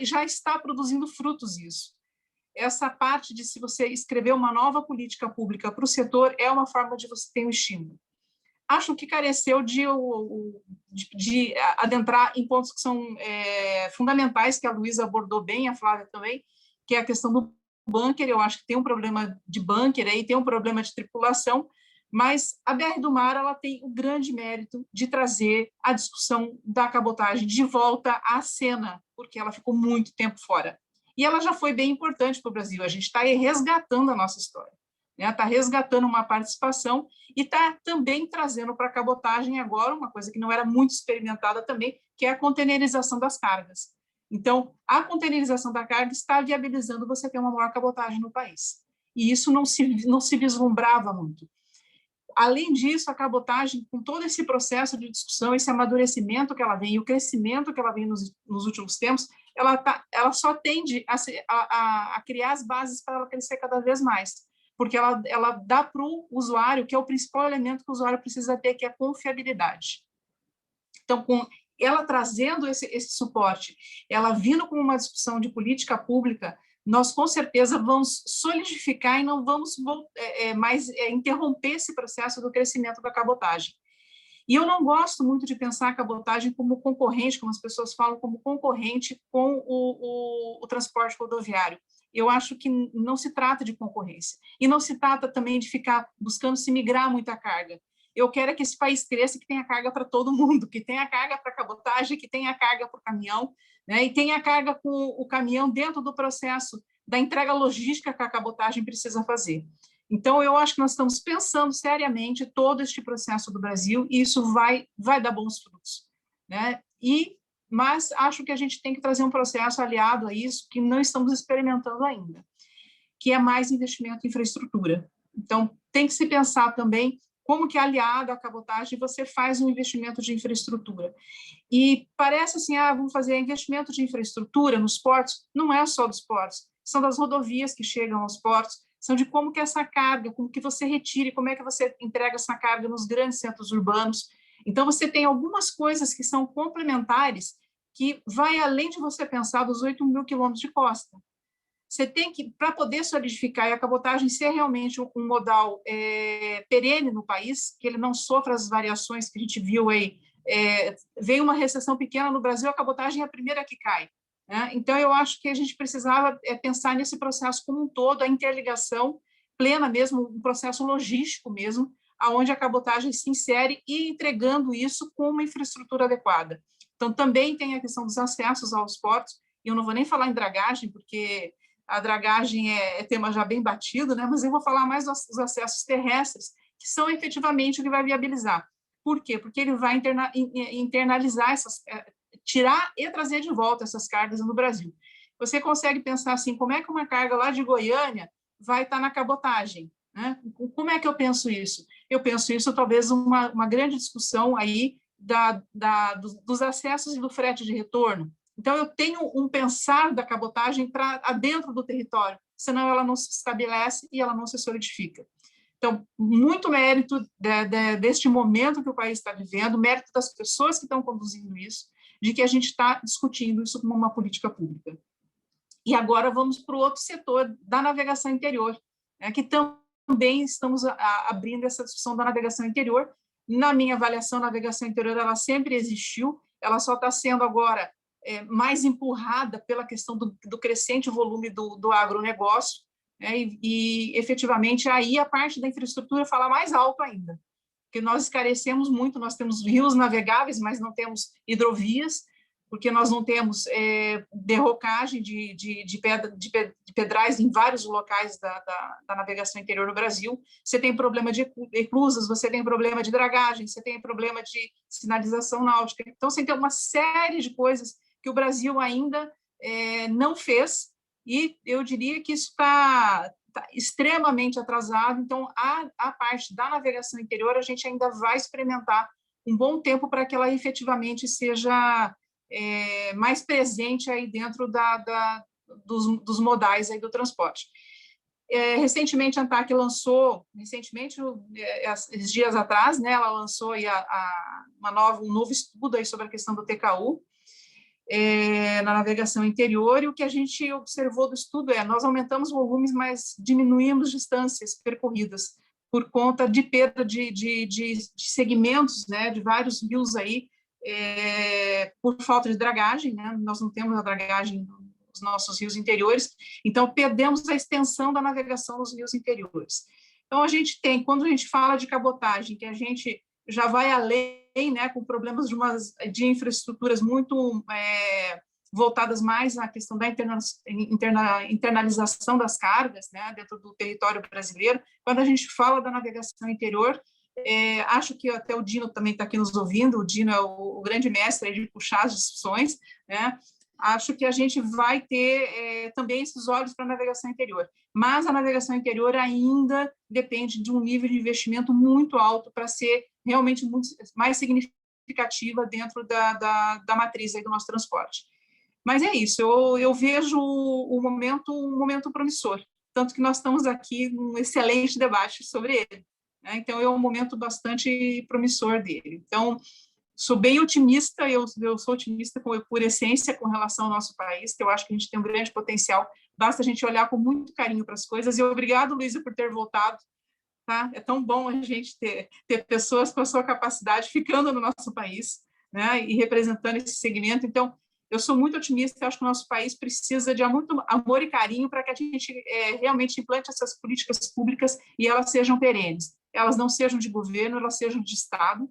já está produzindo frutos isso. Essa parte de se você escrever uma nova política pública para o setor é uma forma de você ter um estímulo. Acho que careceu de adentrar em pontos que são fundamentais, que a Luísa abordou bem, a Flávia também, que é a questão do bunker. Eu acho que tem um problema de bunker, aí tem um problema de tripulação, mas a BR do Mar ela tem o grande mérito de trazer a discussão da cabotagem de volta à cena, porque ela ficou muito tempo fora. E ela já foi bem importante para o Brasil. A gente está resgatando a nossa história, né? Está resgatando uma participação e está também trazendo para a cabotagem agora uma coisa que não era muito experimentada também, que é a containerização das cargas. Então, a containerização da carga está viabilizando você ter uma maior cabotagem no país. E isso não se vislumbrava muito. Além disso, a cabotagem, com todo esse processo de discussão, esse amadurecimento que ela vem, e o crescimento que ela vem nos últimos tempos, ela só tende a criar as bases para ela crescer cada vez mais, porque ela dá para o usuário, que é o principal elemento que o usuário precisa ter, que é a confiabilidade. Então, com ela trazendo esse suporte, ela vindo com uma discussão de política pública, nós, com certeza, vamos solidificar e não vamos mais interromper esse processo do crescimento da cabotagem. E eu não gosto muito de pensar a cabotagem como concorrente, como as pessoas falam, como concorrente com o transporte rodoviário. Eu acho que não se trata de concorrência. E não se trata também de ficar buscando se migrar muita carga. Eu quero que esse país cresça, que tenha carga para todo mundo, que tenha carga para a cabotagem, que tenha carga para o caminhão, né? E tenha carga com o caminhão dentro do processo da entrega logística que a cabotagem precisa fazer. Então, eu acho que nós estamos pensando seriamente todo este processo do Brasil e isso vai dar bons frutos, né? Mas acho que a gente tem que trazer um processo aliado a isso que não estamos experimentando ainda, que é mais investimento em infraestrutura. Então, tem que se pensar também como que, aliado à cabotagem, você faz um investimento de infraestrutura. E parece assim, vamos fazer investimento de infraestrutura nos portos, não é só dos portos, são das rodovias que chegam aos portos, são de como que essa carga, como que você retira, como é que você entrega essa carga nos grandes centros urbanos. Então, você tem algumas coisas que são complementares, que vai além de você pensar dos 8 mil quilômetros de costa. Você tem que, para poder solidificar e a cabotagem ser realmente um modal perene no país, que ele não sofra as variações que a gente viu aí, veio uma recessão pequena no Brasil, a cabotagem é a primeira que cai, né? Então, eu acho que a gente precisava pensar nesse processo como um todo, a interligação plena mesmo, um processo logístico mesmo, aonde a cabotagem se insere e entregando isso com uma infraestrutura adequada. Então, também tem a questão dos acessos aos portos, e eu não vou nem falar em dragagem, porque a dragagem é tema já bem batido, né? Mas eu vou falar mais dos acessos terrestres, que são efetivamente o que vai viabilizar. Por quê? Porque ele vai internalizar tirar e trazer de volta essas cargas no Brasil. Você consegue pensar assim, como é que uma carga lá de Goiânia vai estar na cabotagem? Né? Como é que eu penso isso? Eu penso isso talvez uma grande discussão aí dos acessos e do frete de retorno. Então, eu tenho um pensar da cabotagem para dentro do território, senão ela não se estabelece e ela não se solidifica. Então, muito mérito deste momento que o país está vivendo, mérito das pessoas que estão conduzindo isso, de que a gente está discutindo isso como uma política pública. E agora vamos para o outro setor da navegação interior, né, que também estamos abrindo essa discussão da navegação interior. Na minha avaliação, a navegação interior ela sempre existiu, ela só está sendo agora mais empurrada pela questão do crescente volume do agronegócio, né, e efetivamente aí a parte da infraestrutura fala mais alto ainda, porque nós escarecemos muito, nós temos rios navegáveis, mas não temos hidrovias, porque nós não temos derrocagem de pedrais em vários locais da navegação interior no Brasil. Você tem problema de eclusas, você tem problema de dragagem, você tem problema de sinalização náutica. Então, você tem uma série de coisas que o Brasil ainda não fez, e eu diria que isso está extremamente atrasado. Então, a parte da navegação interior, a gente ainda vai experimentar um bom tempo para que ela efetivamente seja mais presente aí dentro dos modais aí do transporte. Recentemente, a ANTAQ lançou, esses dias atrás, né, ela lançou aí um novo estudo aí sobre a questão do TKU, na navegação interior, e o que a gente observou do estudo nós aumentamos volumes, mas diminuímos distâncias percorridas por conta de perda de segmentos, né, de vários rios aí, por falta de dragagem, né, nós não temos a dragagem nos nossos rios interiores, então perdemos a extensão da navegação nos rios interiores. Então, a gente tem, quando a gente fala de cabotagem, que a gente já vai além, né, com problemas de infraestruturas muito voltadas mais à questão da internalização das cargas, né, dentro do território brasileiro. Quando a gente fala da navegação interior, acho que até o Dino também está aqui nos ouvindo, o Dino é o grande mestre de puxar as discussões, né? Acho que a gente vai ter também esses olhos para a navegação interior, mas a navegação interior ainda depende de um nível de investimento muito alto para ser realmente muito mais significativa dentro da matriz aí do nosso transporte. Mas é isso, eu vejo um momento promissor, tanto que nós estamos aqui num excelente debate sobre ele, né? Então, é um momento bastante promissor dele. Então, sou bem otimista, eu sou otimista por essência com relação ao nosso país, que eu acho que a gente tem um grande potencial, basta a gente olhar com muito carinho para as coisas, e obrigado, Luísa, por ter voltado, tá? É tão bom a gente ter pessoas com a sua capacidade ficando no nosso país, né, e representando esse segmento. Então, eu sou muito otimista, eu acho que o nosso país precisa de muito amor e carinho para que a gente realmente implante essas políticas públicas e elas sejam perenes, elas não sejam de governo, elas sejam de Estado,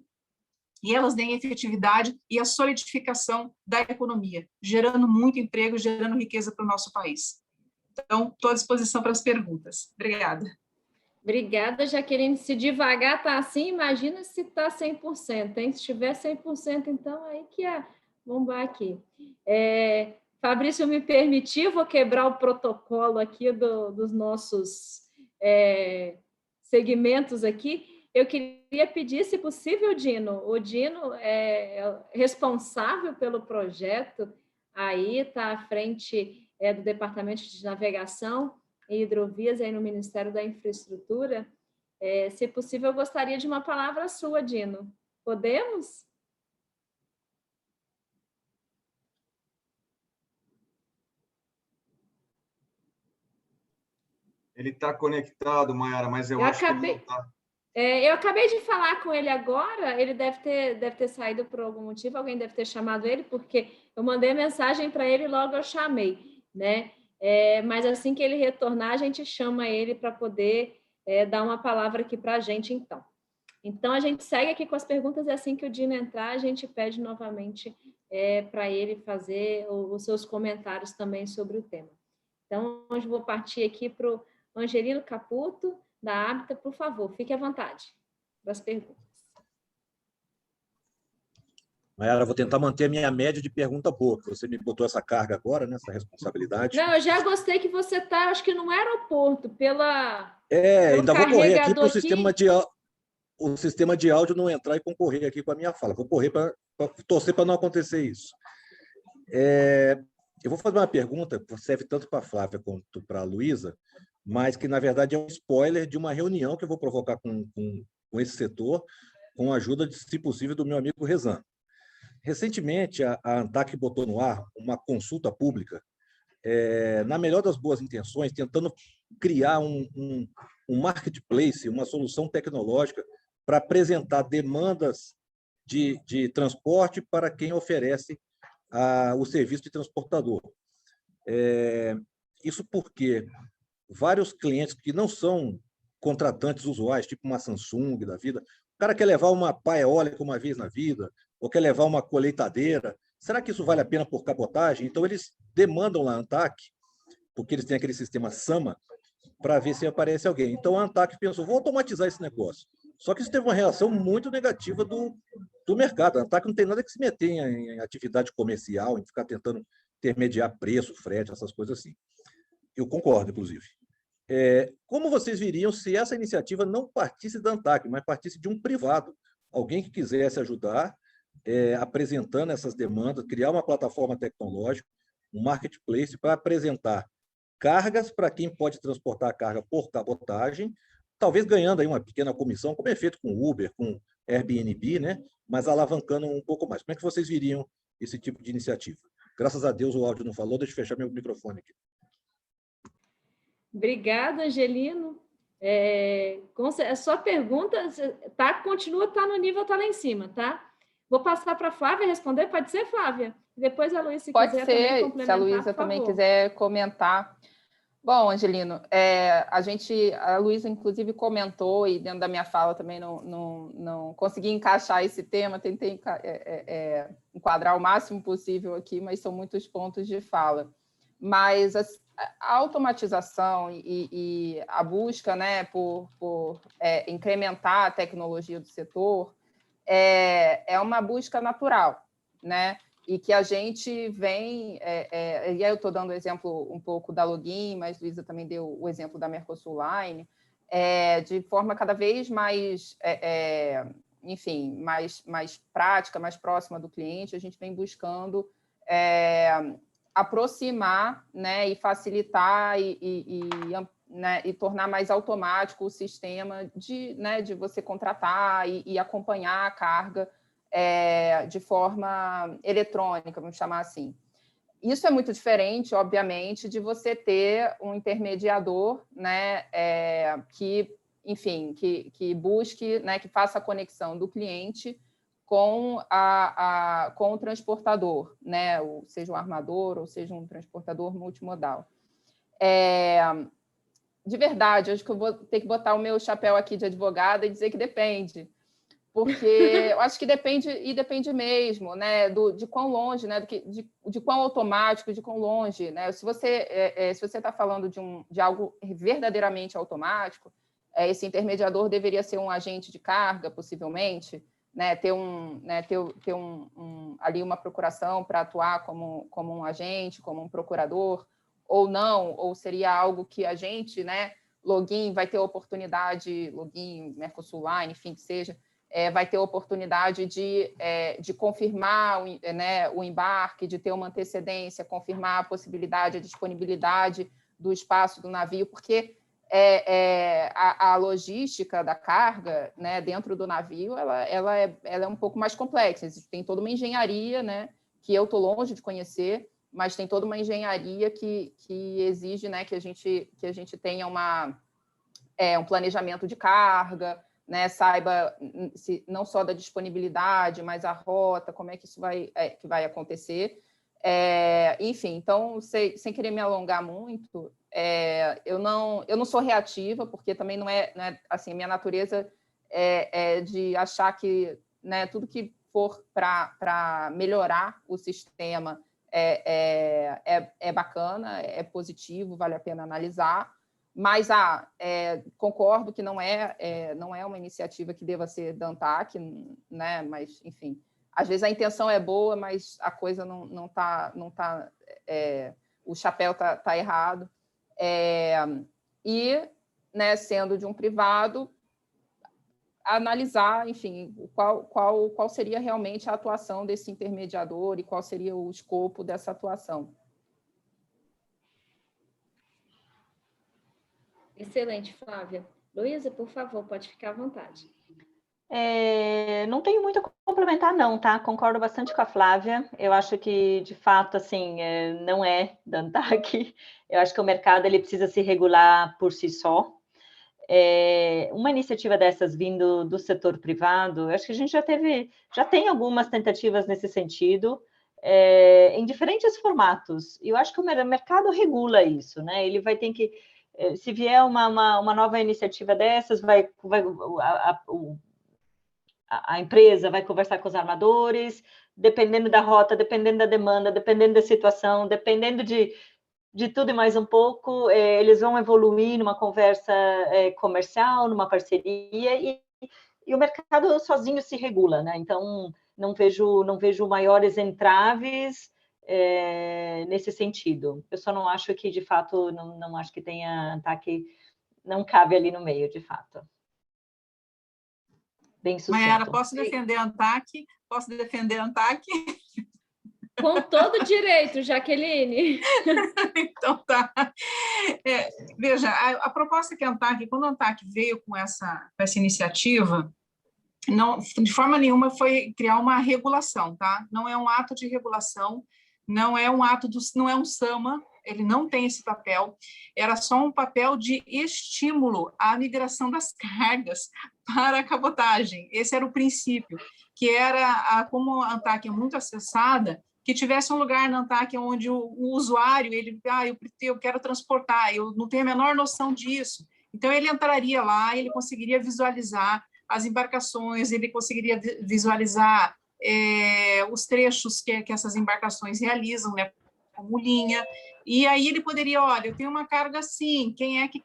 e elas deem efetividade e a solidificação da economia, gerando muito emprego, gerando riqueza para o nosso país. Então, estou à disposição para as perguntas. Obrigada. Obrigada, Jaqueline. Se devagar está assim, imagina se está 100%, hein? Se estiver 100%, então aí que é bombar aqui. Fabrício, me permitir, vou quebrar o protocolo aqui dos nossos segmentos aqui. Eu queria pedir, se possível, Dino. O Dino é responsável pelo projeto, aí está à frente do Departamento de Navegação e Hidrovias, aí no Ministério da Infraestrutura. Se possível, eu gostaria de uma palavra sua, Dino. Podemos? Ele está conectado, Mayara, mas eu acho que ele não está. Eu acabei de falar com ele agora, ele deve ter saído por algum motivo, alguém deve ter chamado ele, porque eu mandei a mensagem para ele e logo eu chamei, né? Mas assim que ele retornar, a gente chama ele para poder dar uma palavra aqui para a gente, então. Então, a gente segue aqui com as perguntas, e assim que o Dino entrar, a gente pede novamente para ele fazer os seus comentários também sobre o tema. Então, hoje vou partir aqui para o Angelino Caputo, da Hábita. Por favor, fique à vontade para as perguntas. Mayara, vou tentar manter a minha média de pergunta boa, porque você me botou essa carga agora, né, essa responsabilidade. Não, eu já gostei que você está, acho que no aeroporto, pelo Ainda vou correr aqui para carregador aqui. o sistema de áudio não entrar e concorrer aqui com a minha fala. Vou correr para torcer para não acontecer isso. Eu vou fazer uma pergunta que serve tanto para a Flávia quanto para a Luísa, mas que, na verdade, é um spoiler de uma reunião que eu vou provocar com esse setor, com a ajuda, se possível, do meu amigo Rezan. Recentemente, a ANTAC botou no ar uma consulta pública, na melhor das boas intenções, tentando criar um marketplace, uma solução tecnológica para apresentar demandas de transporte para quem oferece o serviço de transportador. Isso porque vários clientes que não são contratantes usuais, tipo uma Samsung da vida, o cara quer levar uma pá eólica uma vez na vida, ou quer levar uma colheitadeira, será que isso vale a pena por cabotagem? Então, eles demandam lá a ANTAC, porque eles têm aquele sistema SAMA, para ver se aparece alguém. Então, a ANTAC pensou, vou automatizar esse negócio. Só que isso teve uma reação muito negativa do mercado. A ANTAC não tem nada que se meter em atividade comercial, em ficar tentando intermediar preço, frete, essas coisas assim. Eu concordo, inclusive. Como vocês viriam se essa iniciativa não partisse da ANTAC, mas partisse de um privado? Alguém que quisesse ajudar, apresentando essas demandas, criar uma plataforma tecnológica, um marketplace para apresentar cargas para quem pode transportar a carga por cabotagem, talvez ganhando aí uma pequena comissão, como é feito com Uber, com Airbnb, né? Mas alavancando um pouco mais. Como é que vocês viriam esse tipo de iniciativa? Graças a Deus o áudio não falou, deixa eu fechar meu microfone aqui. Obrigada, Angelino. A sua pergunta continua no nível, está lá em cima, tá? Vou passar para a Flávia responder, pode ser, Flávia? Depois a Luísa, se quiser também complementar, se a Luísa também quiser comentar. Bom, Angelino, a Luísa, inclusive, comentou, e dentro da minha fala também não consegui encaixar esse tema, tentei enquadrar o máximo possível aqui, mas são muitos pontos de fala. Mas a automatização e a busca, né, por incrementar a tecnologia do setor é uma busca natural, né? E que a gente vem... e aí eu estou dando o exemplo um pouco da Login, mas Luísa também deu o exemplo da Mercosul Line, de forma cada vez mais, enfim, mais prática, mais próxima do cliente, a gente vem buscando aproximar, né, e facilitar e tornar mais automático o sistema de você contratar e acompanhar a carga de forma eletrônica, vamos chamar assim. Isso é muito diferente, obviamente, de você ter um intermediador, né, que, enfim, que busque, né, que faça a conexão do cliente com o transportador, né, seja um armador ou seja um transportador multimodal. De verdade, acho que eu vou ter que botar o meu chapéu aqui de advogada e dizer que depende, porque eu acho que depende mesmo, né, de quão longe, né, de quão automático, de quão longe, né? Se você está falando de algo verdadeiramente automático, esse intermediador deveria ser um agente de carga, possivelmente, né, ter ali uma procuração para atuar como um agente, como um procurador, ou não, ou seria algo que a gente, né, Login, vai ter oportunidade, Login, Mercosul Line, enfim, que seja, vai ter oportunidade de confirmar o embarque, de ter uma antecedência, confirmar a possibilidade, a disponibilidade do espaço do navio, porque a logística da carga, né, dentro do navio ela é um pouco mais complexa. Tem toda uma engenharia, né, que eu estou longe de conhecer, mas tem toda uma engenharia que exige, né, que a gente tenha um planejamento de carga, né, saiba não só da disponibilidade, mas a rota, como é que isso vai acontecer. Enfim, então, sem querer me alongar muito, eu não sou reativa, porque também não é assim, minha natureza de achar que, né, tudo que for para melhorar o sistema é bacana, é positivo, vale a pena analisar. Mas concordo que não é uma iniciativa que deva ser da ANTAC, né? Mas, enfim, às vezes a intenção é boa, mas a coisa não tá o chapéu tá errado. E, né, sendo de um privado, analisar, enfim, qual seria realmente a atuação desse intermediador e qual seria o escopo dessa atuação. Excelente, Flávia. Luísa, por favor, pode ficar à vontade. Não tenho muito a complementar, não, tá? Concordo bastante com a Flávia. Eu acho que, de fato, assim, não é da ANTAC. Eu acho que o mercado ele precisa se regular por si só. Uma iniciativa dessas vindo do setor privado, eu acho que a gente já tem algumas tentativas nesse sentido, em diferentes formatos. E eu acho que o mercado regula isso, né? Ele vai ter que, se vier uma nova iniciativa dessas, a empresa vai conversar com os armadores, dependendo da rota, dependendo da demanda, dependendo da situação, dependendo de tudo e mais um pouco, eles vão evoluir numa conversa comercial, numa parceria, e o mercado sozinho se regula, né? Então, não vejo maiores entraves nesse sentido. Eu só não acho que, de fato, não acho que tenha ANTAC, não cabe ali no meio, de fato. Bem sucinto. Maiara, posso defender a ANTAC? Posso defender a ANTAC? Com todo direito, Jaqueline. Então, tá. Veja, a proposta que a ANTAC, quando a ANTAC veio com essa iniciativa, não, de forma nenhuma foi criar uma regulação, tá? Não é um ato de regulação, não é um SAMA, ele não tem esse papel, era só um papel de estímulo à migração das cargas para a cabotagem. Esse era o princípio, que era, como a ANTAC é muito acessada, que tivesse um lugar na ANTAC onde o usuário, eu quero transportar, eu não tenho a menor noção disso. Então, ele entraria lá, ele conseguiria visualizar as embarcações, ele conseguiria visualizar os trechos que essas embarcações realizam, né, como linha, e aí ele poderia, olha, eu tenho uma carga assim, quem é que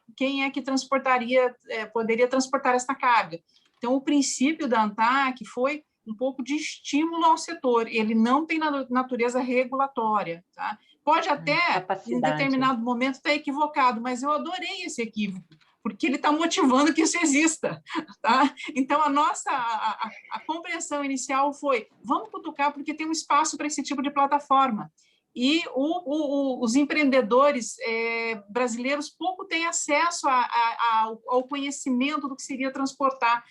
poderia transportar essa carga? Então, o princípio da ANTAC foi um pouco de estímulo ao setor, ele não tem natureza regulatória, tá? Pode até, em determinado momento, estar equivocado, mas eu adorei esse equívoco, porque ele está motivando que isso exista, tá? Então, a compreensão inicial foi, vamos cutucar porque tem um espaço para esse tipo de plataforma. E os empreendedores brasileiros pouco têm acesso ao conhecimento do que seria transportar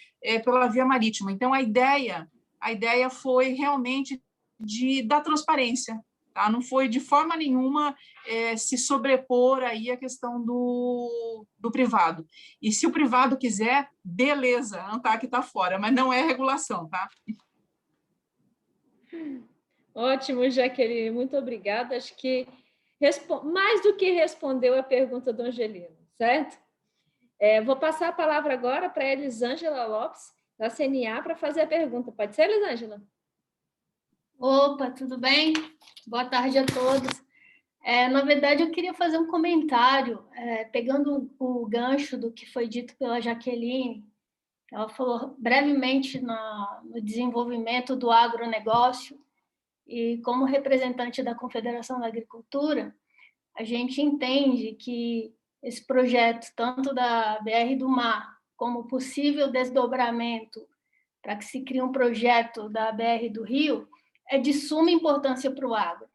pela via marítima. Então, a ideia foi realmente da transparência, tá? Não foi de forma nenhuma se sobrepor aí a questão do privado. E se o privado quiser, beleza, a ANTAC está fora, mas não é regulação, tá? Ótimo, Jaqueline, muito obrigada. Acho que mais do que respondeu a pergunta do Angelino, certo? Vou passar a palavra agora para a Elisângela Lopes, da CNA, para fazer a pergunta. Pode ser, Elisângela? Opa, tudo bem? Boa tarde a todos. Na verdade, eu queria fazer um comentário, pegando o gancho do que foi dito pela Jaqueline. Ela falou brevemente no desenvolvimento do agronegócio, e como representante da Confederação da Agricultura, a gente entende que esse projeto, tanto da BR do Mar, como possível desdobramento para que se crie um projeto da BR do Rio, é de suma importância para o agro.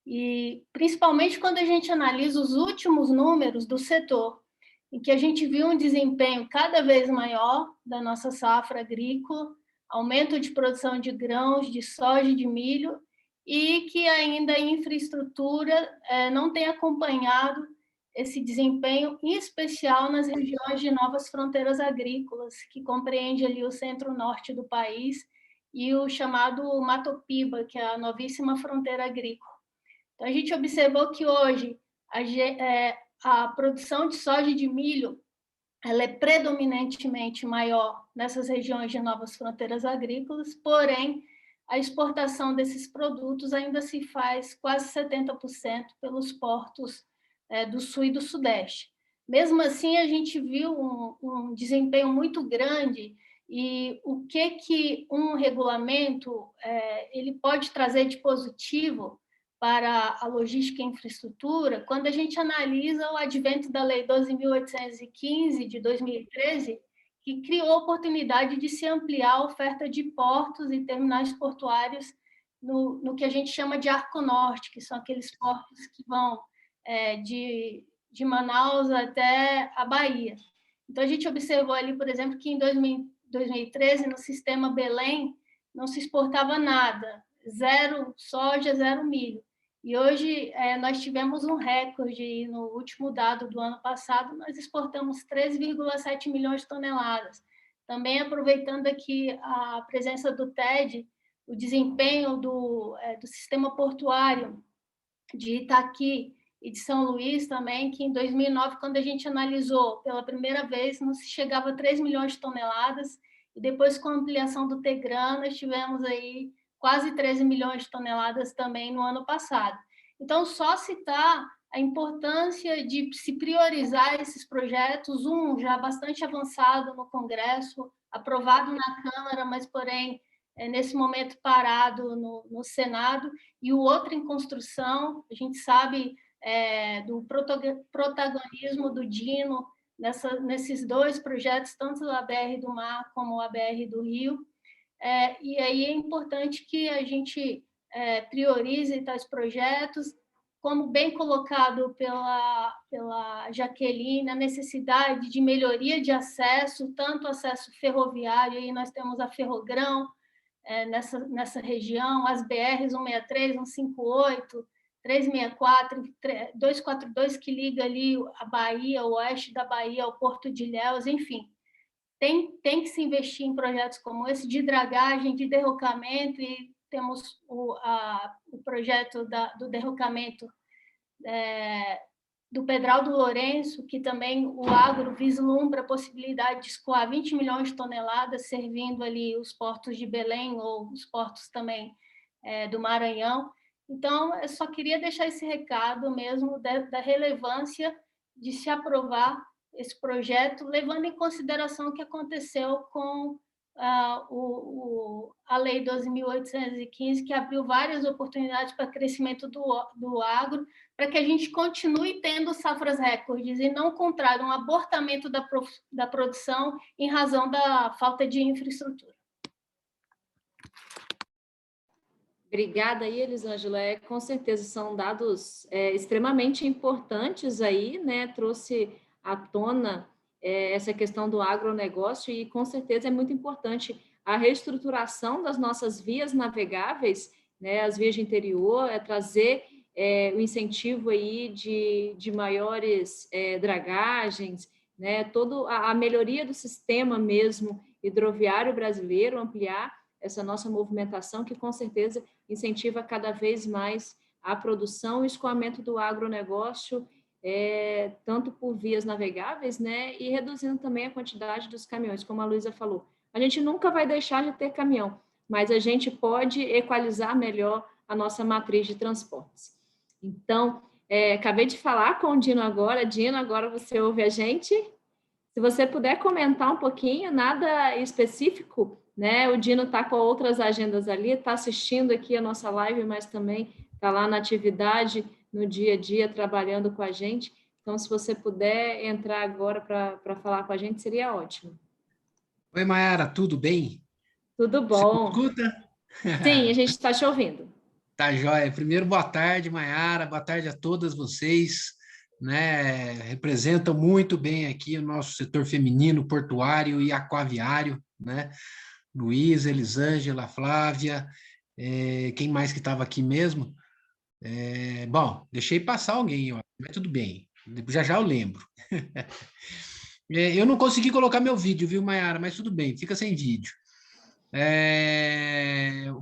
E principalmente quando a gente analisa os últimos números do setor, em que a gente viu um desempenho cada vez maior da nossa safra agrícola, aumento de produção de grãos, de soja e de milho, e que ainda a infraestrutura não tem acompanhado esse desempenho, em especial nas regiões de novas fronteiras agrícolas, que compreende ali o centro-norte do país e o chamado Mato Piba, que é a novíssima fronteira agrícola. Então, a gente observou que hoje a produção de soja e de milho ela é predominantemente maior nessas regiões de novas fronteiras agrícolas, porém, a exportação desses produtos ainda se faz quase 70% pelos portos do Sul e do Sudeste. Mesmo assim, a gente viu um desempenho muito grande e o que um regulamento ele pode trazer de positivo para a logística e infraestrutura, quando a gente analisa o advento da Lei 12.815, de 2013, que criou a oportunidade de se ampliar a oferta de portos e terminais portuários no que a gente chama de Arco Norte, que são aqueles portos que vão de Manaus até a Bahia. Então, a gente observou ali, por exemplo, que em 2013, no sistema Belém, não se exportava nada, 0 soja, 0 milho. E hoje nós tivemos um recorde, no último dado do ano passado, nós exportamos 3,7 milhões de toneladas. Também aproveitando aqui a presença do TED, o desempenho do sistema portuário de Itaqui e de São Luís também, que em 2009, quando a gente analisou pela primeira vez, não se chegava a 3 milhões de toneladas, e depois com a ampliação do Tegran, nós tivemos aí quase 13 milhões de toneladas também no ano passado. Então, só citar a importância de se priorizar esses projetos, um já bastante avançado no Congresso, aprovado na Câmara, mas, porém, nesse momento parado no Senado, e o outro em construção. A gente sabe do protagonismo do Dino nesses dois projetos, tanto a BR do Mar como a BR do Rio. E aí é importante que a gente priorize tais projetos, como bem colocado pela Jaqueline, a necessidade de melhoria de acesso, tanto acesso ferroviário, aí nós temos a Ferrogrão nessa região, as BRs 163, 158, 364, 242, que liga ali a Bahia, o oeste da Bahia, ao Porto de Ilhéus, enfim. Tem que se investir em projetos como esse, de dragagem, de derrocamento, e temos o projeto do derrocamento do Pedral do Lourenço, que também o agro vislumbra a possibilidade de escoar 20 milhões de toneladas, servindo ali os portos de Belém ou os portos também do Maranhão. Então, eu só queria deixar esse recado mesmo da relevância de se aprovar esse projeto, levando em consideração o que aconteceu com a Lei 12.815, que abriu várias oportunidades para crescimento do agro, para que a gente continue tendo safras recordes e não o contrário, um abortamento da produção em razão da falta de infraestrutura. Obrigada aí, Elisângela. Com certeza são dados extremamente importantes aí, né? Trouxe à tona essa questão do agronegócio, e com certeza é muito importante a reestruturação das nossas vias navegáveis, né? As vias de interior, trazer o incentivo aí de maiores dragagens, né? Toda a melhoria do sistema mesmo hidroviário brasileiro, ampliar essa nossa movimentação, que com certeza incentiva cada vez mais a produção e o escoamento do agronegócio, tanto por vias navegáveis, né, e reduzindo também a quantidade dos caminhões, como a Luísa falou. A gente nunca vai deixar de ter caminhão, mas a gente pode equalizar melhor a nossa matriz de transportes. Então, acabei de falar com o Dino agora. Dino, agora você ouve a gente. Se você puder comentar um pouquinho, nada específico, né? O Dino está com outras agendas ali, está assistindo aqui a nossa live, mas também está lá na atividade, no dia a dia, trabalhando com a gente. Então, se você puder entrar agora para falar com a gente, seria ótimo. Oi, Mayara, tudo bem? Tudo bom. Você me escuta? Sim, a gente está te ouvindo. Tá joia. Primeiro, boa tarde, Mayara, boa tarde a todas vocês, né? Representam muito bem aqui o nosso setor feminino, portuário e aquaviário, né? Luísa, Elisângela, Flávia, quem mais que estava aqui mesmo? Bom, deixei passar alguém, ó, mas tudo bem, já eu lembro. Eu não consegui colocar meu vídeo, viu, Mayara? Mas tudo bem, fica sem vídeo.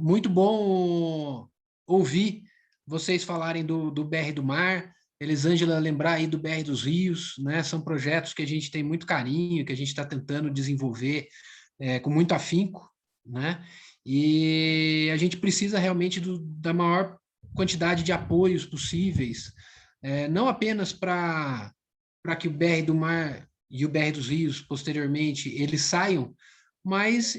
Muito bom ouvir vocês falarem do BR do Mar, Elisângela lembrar aí do BR dos Rios, né? São projetos que a gente tem muito carinho, que a gente está tentando desenvolver com muito afinco, né? E a gente precisa realmente da maior quantidade de apoios possíveis, não apenas para que o BR do Mar e o BR dos Rios, posteriormente, eles saiam mas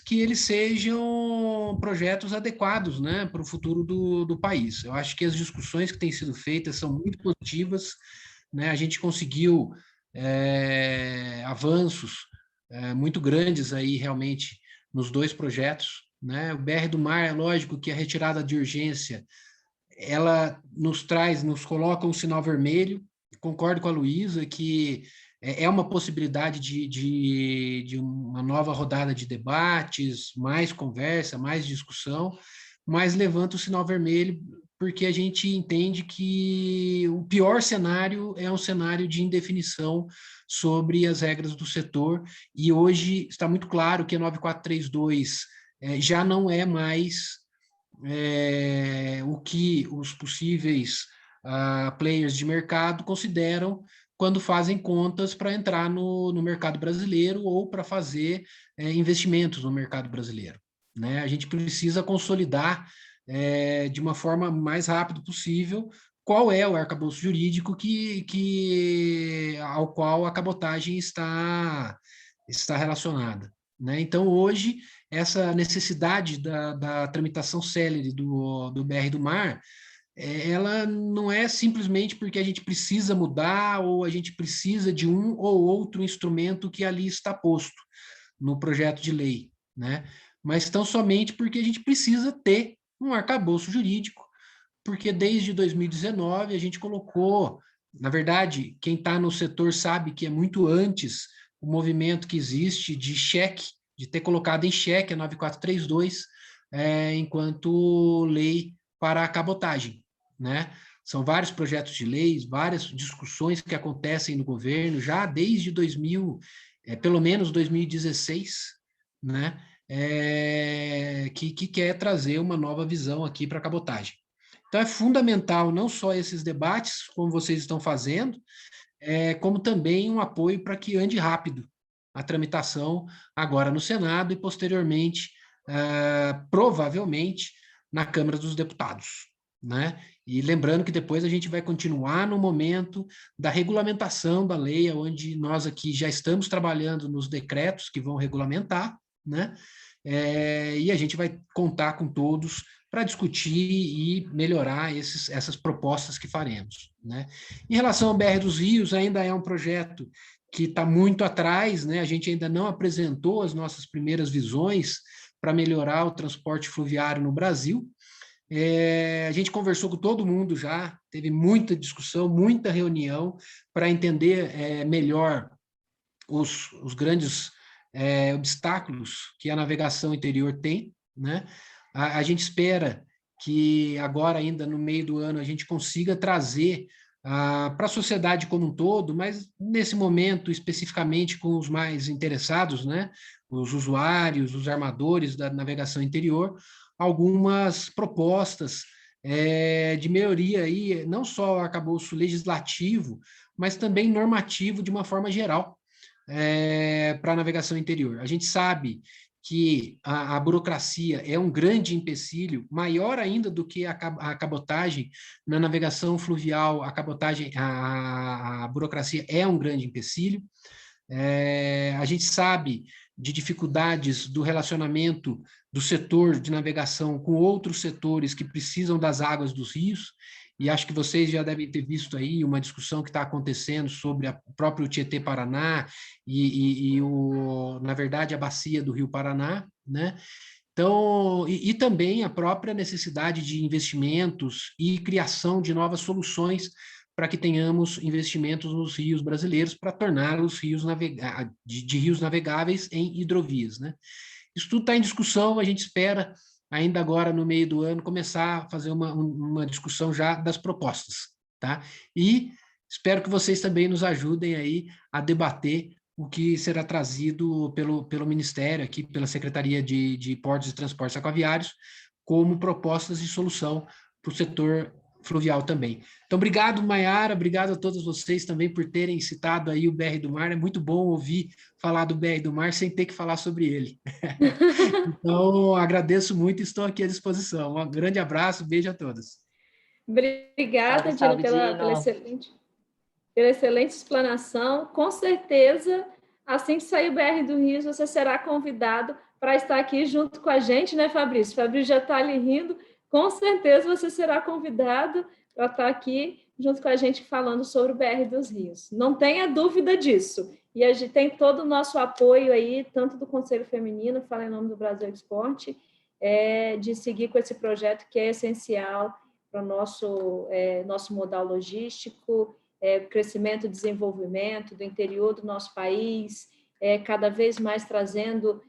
que eles sejam projetos adequados, né, para o futuro do país. Eu acho que as discussões que têm sido feitas são muito positivas, né? A gente conseguiu avanços muito grandes aí realmente nos dois projetos, né? O BR do Mar, é lógico que a retirada de urgência ela nos coloca um sinal vermelho. Concordo com a Luísa que é uma possibilidade de uma nova rodada de debates, mais conversa, mais discussão, mas levanta o sinal vermelho porque a gente entende que o pior cenário é um cenário de indefinição sobre as regras do setor, e hoje está muito claro que a 9432 já não é mais o que os possíveis players de mercado consideram quando fazem contas para entrar no mercado brasileiro ou para fazer investimentos no mercado brasileiro, né? A gente precisa consolidar de uma forma mais rápida possível qual é o arcabouço jurídico ao qual a cabotagem está relacionada, né? Então, hoje, essa necessidade da tramitação célere do BR do Mar, ela não é simplesmente porque a gente precisa mudar ou a gente precisa de um ou outro instrumento que ali está posto no projeto de lei, né? Mas tão somente porque a gente precisa ter um arcabouço jurídico, porque desde 2019 a gente colocou, na verdade, quem está no setor sabe que é muito antes o movimento que existe de cheque, de ter colocado em xeque a 9432 enquanto lei para a cabotagem, né? São vários projetos de leis, várias discussões que acontecem no governo já desde pelo menos 2016, né? Que quer trazer uma nova visão aqui para a cabotagem. Então, é fundamental não só esses debates, como vocês estão fazendo, como também um apoio para que ande rápido a tramitação agora no Senado e, posteriormente, provavelmente, na Câmara dos Deputados, né? E lembrando que depois a gente vai continuar no momento da regulamentação da lei, onde nós aqui já estamos trabalhando nos decretos que vão regulamentar, né? E a gente vai contar com todos para discutir e melhorar essas propostas que faremos, né? Em relação ao BR dos Rios, ainda é um projeto que está muito atrás, né? A gente ainda não apresentou as nossas primeiras visões para melhorar o transporte fluviário no Brasil. A gente conversou com todo mundo já, teve muita discussão, muita reunião para entender melhor os grandes obstáculos que a navegação interior tem, né? A gente espera que agora, ainda no meio do ano, a gente consiga trazer para a sociedade como um todo, mas nesse momento, especificamente com os mais interessados, né? Os usuários, os armadores da navegação interior, algumas propostas de melhoria, aí, não só arcabouço legislativo, mas também normativo de uma forma geral para a navegação interior. A gente sabe que a burocracia é um grande empecilho, maior ainda do que a cabotagem na navegação fluvial. A burocracia é um grande empecilho. A gente sabe de dificuldades do relacionamento do setor de navegação com outros setores que precisam das águas dos rios, e acho que vocês já devem ter visto aí uma discussão que está acontecendo sobre o próprio Tietê-Paraná na verdade, a bacia do Rio Paraná, né? Então, e também a própria necessidade de investimentos e criação de novas soluções para que tenhamos investimentos nos rios brasileiros para tornar os rios de rios navegáveis em hidrovias, né? Isso tudo está em discussão, a gente espera, ainda agora no meio do ano, começar a fazer uma discussão já das propostas, tá? E espero que vocês também nos ajudem aí a debater o que será trazido pelo Ministério, aqui pela Secretaria de Portos e Transportes Aquaviários, como propostas de solução para o setor fluvial também. Então, obrigado, Maiara, obrigado a todos vocês também por terem citado aí o BR do Mar. É muito bom ouvir falar do BR do Mar sem ter que falar sobre ele. Então, agradeço muito e estou aqui à disposição. Um grande abraço, beijo a todos. Obrigada, Dino, pela excelente explanação. Com certeza, Assim que sair o BR do Rio, você será convidado para estar aqui junto com a gente, né, Fabrício? Fabrício já está ali rindo. Com certeza você será convidado para estar aqui junto com a gente falando sobre o BR dos Rios. Não tenha dúvida disso. E a gente tem todo o nosso apoio aí, tanto do Conselho Feminino, fala em nome do Brasil Esporte, de seguir com esse projeto que é essencial para o nosso modal logístico, crescimento e desenvolvimento do interior do nosso país, cada vez mais trazendo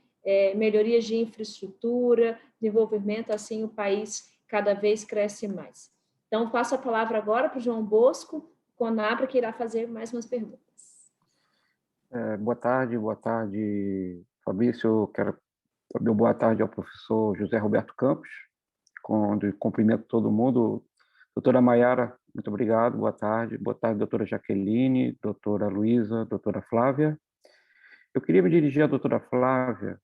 melhorias de infraestrutura, desenvolvimento, assim o país cada vez cresce mais. Então, passo a palavra agora para o João Bosco, Conabra, que irá fazer mais umas perguntas. Boa tarde, Fabrício. Eu quero dar boa tarde ao professor José Roberto Campos, onde cumprimento todo mundo. Doutora Maiara, muito obrigado, boa tarde, doutora Jaqueline, doutora Luísa, doutora Flávia. Eu queria me dirigir à doutora Flávia,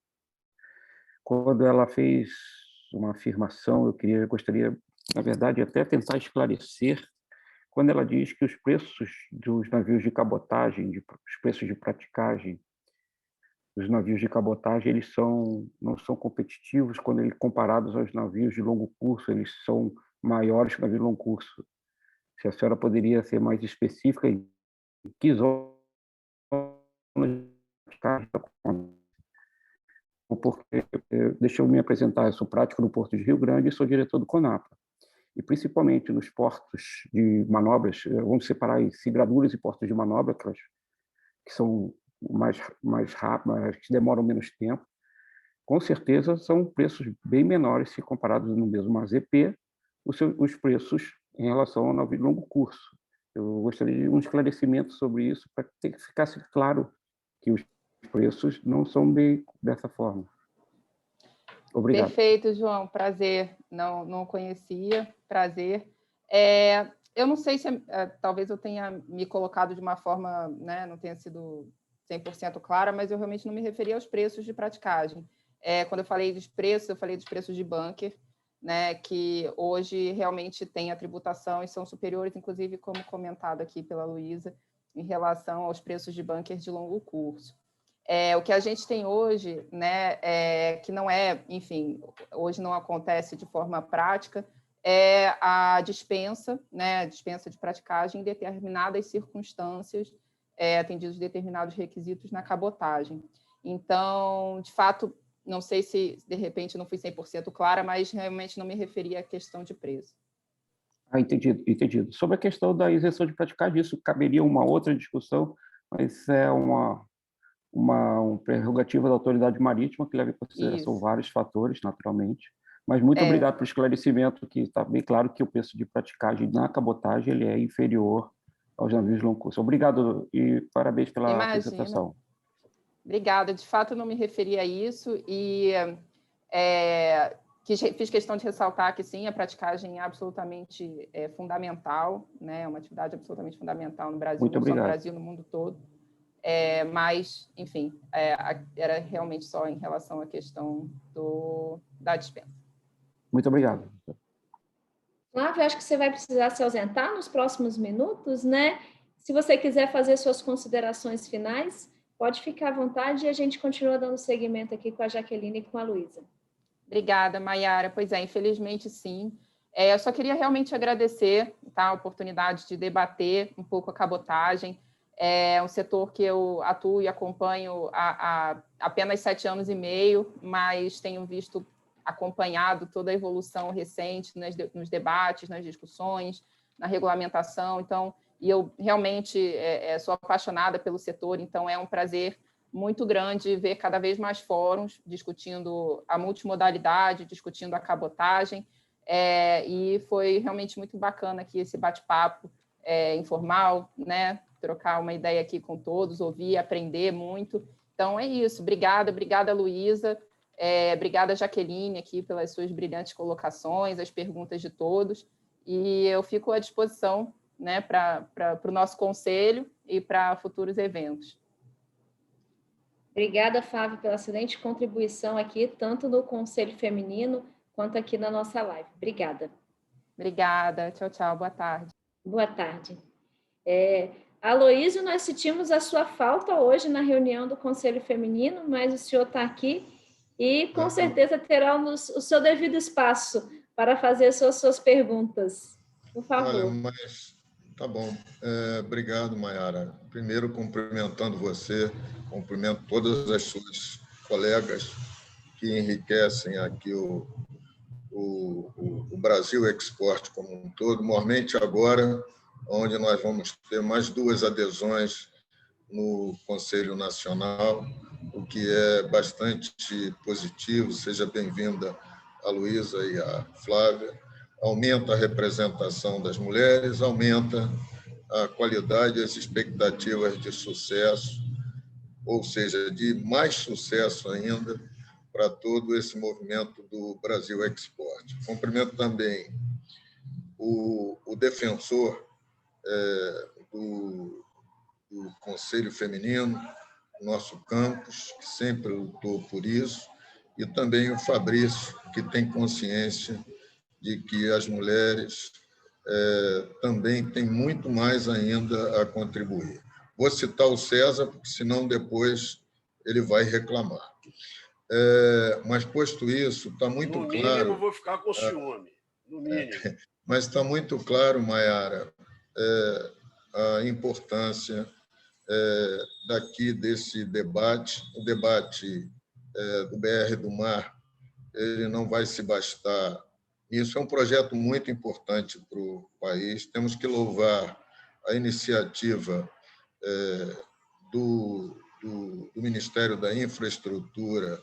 quando ela fez uma afirmação, eu gostaria, na verdade, até tentar esclarecer, quando ela diz que os preços dos navios de cabotagem, os preços de praticagem dos navios de cabotagem, eles não são competitivos quando eles comparados aos navios de longo curso, eles são maiores que navios de longo curso. Se a senhora poderia ser mais específica em que zonas porque deixa eu me apresentar, eu sou prático no Porto de Rio Grande e sou diretor do CONAPA. E principalmente nos portos de manobras, vamos separar em cibraduras e portos de manobra, que são mais rápidas, que demoram menos tempo, com certeza são preços bem menores se comparados no mesmo AZP, os preços em relação ao navio de longo curso. Eu gostaria de um esclarecimento sobre isso, para que ficasse claro que os preços não são bem dessa forma. Obrigado. Perfeito, João, prazer. Não conhecia, prazer. Eu não sei se, talvez eu tenha me colocado de uma forma, né, não tenha sido 100% clara, mas eu realmente não me referi aos preços de praticagem. Quando eu falei dos preços, eu falei dos preços de bunker, né, que hoje realmente tem a tributação e são superiores, inclusive, como comentado aqui pela Luísa, em relação aos preços de bunker de longo curso. O que a gente tem hoje, né, que não enfim, hoje não acontece de forma prática, é a dispensa, né, dispensa de praticagem em determinadas circunstâncias, atendidos determinados requisitos na cabotagem. Então, de fato, não sei se, de repente, não fui 100% clara, mas realmente não me referi à questão de preço. Entendido. Sobre a questão da isenção de praticagem, isso caberia uma outra discussão, mas é uma prerrogativa da autoridade marítima que leva em consideração vários fatores, naturalmente. Mas muito obrigado pelo esclarecimento, que está bem claro que o preço de praticagem na cabotagem ele é inferior aos navios de longo curso. Obrigado e parabéns pela apresentação. Obrigada. De fato, eu não me referi a isso e fiz questão de ressaltar que, sim, a praticagem é absolutamente fundamental, né? É uma atividade absolutamente fundamental no Brasil, não só no Brasil, no mundo todo. Mas, enfim, era realmente só em relação à questão da dispensa. Muito obrigado. Flávia, acho que você vai precisar se ausentar nos próximos minutos, né? Se você quiser fazer suas considerações finais, pode ficar à vontade e a gente continua dando seguimento aqui com a Jaqueline e com a Luísa. Obrigada, Maiara. Pois infelizmente, sim. Eu só queria realmente agradecer, tá, a oportunidade de debater um pouco a cabotagem. É um setor que eu atuo e acompanho há apenas 7 anos e meio, mas tenho acompanhado toda a evolução recente nos debates, nas discussões, na regulamentação. Então, eu realmente sou apaixonada pelo setor, então é um prazer muito grande ver cada vez mais fóruns discutindo a multimodalidade, discutindo a cabotagem, e foi realmente muito bacana aqui esse bate-papo informal, né? Trocar uma ideia aqui com todos, ouvir, aprender muito. Então, é isso. Obrigada, Luísa. Obrigada, Jaqueline, aqui pelas suas brilhantes colocações, as perguntas de todos. E eu fico à disposição, né, para o nosso conselho e para futuros eventos. Obrigada, Flávia, pela excelente contribuição aqui, tanto no Conselho Feminino quanto aqui na nossa live. Obrigada. Obrigada. Tchau, tchau. Boa tarde. Boa tarde. Aloísio, nós sentimos a sua falta hoje na reunião do Conselho Feminino, mas o senhor está aqui e com certeza terá o seu devido espaço para fazer suas perguntas. Por favor. Olha, mas tá bom. Obrigado, Maiara. Primeiro, cumprimentando você, cumprimento todas as suas colegas que enriquecem aqui o Brasil Export como um todo, mormente agora, onde nós vamos ter mais 2 adesões no Conselho Nacional, o que é bastante positivo. Seja bem-vinda a Luísa e a Flávia. Aumenta a representação das mulheres, aumenta a qualidade e as expectativas de sucesso, ou seja, de mais sucesso ainda para todo esse movimento do Brasil Export. Cumprimento também o defensor do Conselho Feminino, nosso campus, que sempre lutou por isso, e também o Fabrício, que tem consciência de que as mulheres também têm muito mais ainda a contribuir. Vou citar o César, porque senão depois ele vai reclamar. Mas, posto isso, está muito claro... No mínimo, vou ficar com ciúme. No mínimo. Mas está muito claro, Maiara, a importância daqui desse debate. O debate do BR do Mar, ele não vai se bastar. Isso é um projeto muito importante para o país. Temos que louvar a iniciativa do Ministério da Infraestrutura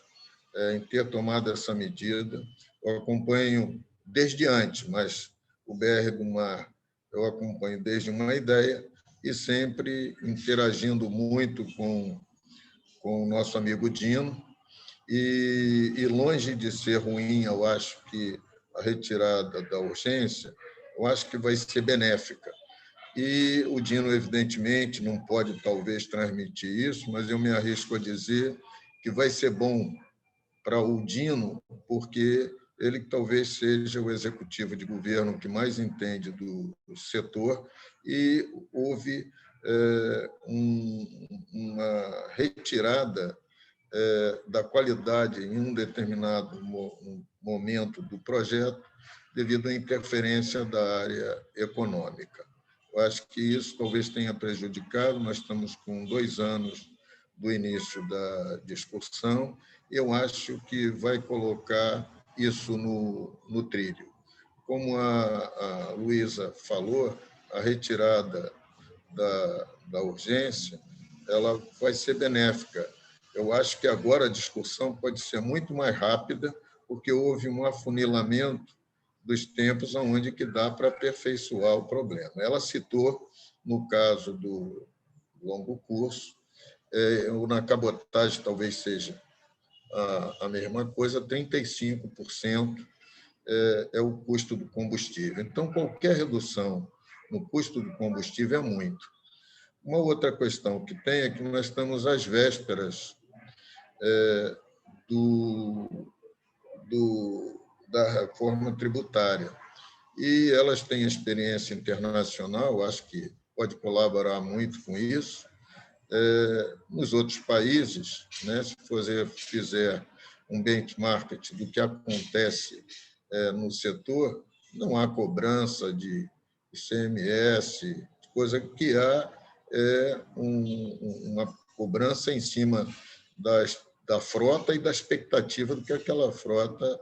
em ter tomado essa medida. Eu acompanho desde antes, mas o BR do Mar eu acompanho desde uma ideia e sempre interagindo muito com o nosso amigo Dino. E longe de ser ruim, eu acho que a retirada da urgência, eu acho que vai ser benéfica. E o Dino, evidentemente, não pode, talvez, transmitir isso, mas eu me arrisco a dizer que vai ser bom para o Dino, porque ele talvez seja o executivo de governo que mais entende do setor, e houve uma retirada da qualidade em um determinado momento do projeto devido à interferência da área econômica. Eu acho que isso talvez tenha prejudicado. Nós estamos com 2 anos do início da discussão e eu acho que vai colocar isso no trilho. Como a Luísa falou, a retirada da urgência ela vai ser benéfica. Eu acho que agora a discussão pode ser muito mais rápida, porque houve um afunilamento dos tempos onde que dá para aperfeiçoar o problema. Ela citou, no caso do longo curso, na cabotagem talvez seja a mesma coisa, 35% é o custo do combustível. Então, qualquer redução no custo do combustível é muito. Uma outra questão que tem é que nós estamos às vésperas da reforma tributária. E elas têm experiência internacional, acho que pode colaborar muito com isso. Nos outros países, né, se você fizer um benchmark do que acontece no setor, não há cobrança de ICMS, coisa que há uma cobrança em cima da frota e da expectativa do que aquela frota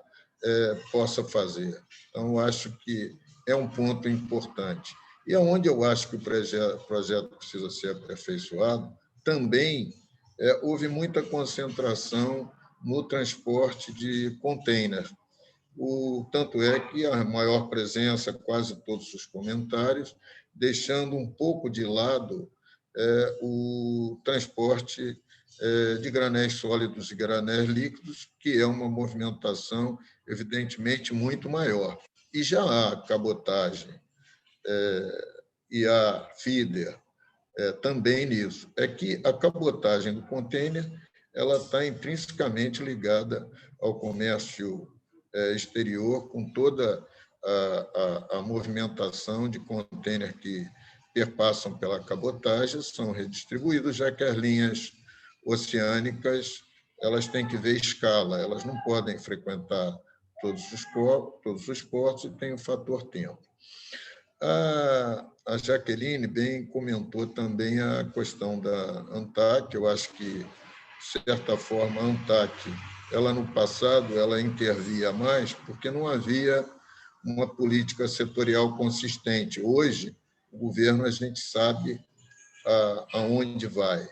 possa fazer. Então, acho que é um ponto importante. E onde eu acho que o projeto precisa ser aperfeiçoado, também houve muita concentração no transporte de container. Tanto é que a maior presença, quase todos os comentários, deixando um pouco de lado o transporte de granéis sólidos e granéis líquidos, que é uma movimentação, evidentemente, muito maior. E já há cabotagem e há feeder também nisso. É que a cabotagem do container ela está intrinsecamente ligada ao comércio exterior, com toda a movimentação de container que perpassam pela cabotagem são redistribuídos, já que as linhas oceânicas elas têm que ver escala, elas não podem frequentar todos os portos e tem o fator tempo. A Jaqueline bem comentou também a questão da ANTAC. Eu acho que, de certa forma, a ANTAC, ela no passado, ela intervia mais porque não havia uma política setorial consistente. Hoje, o governo, a gente sabe aonde vai.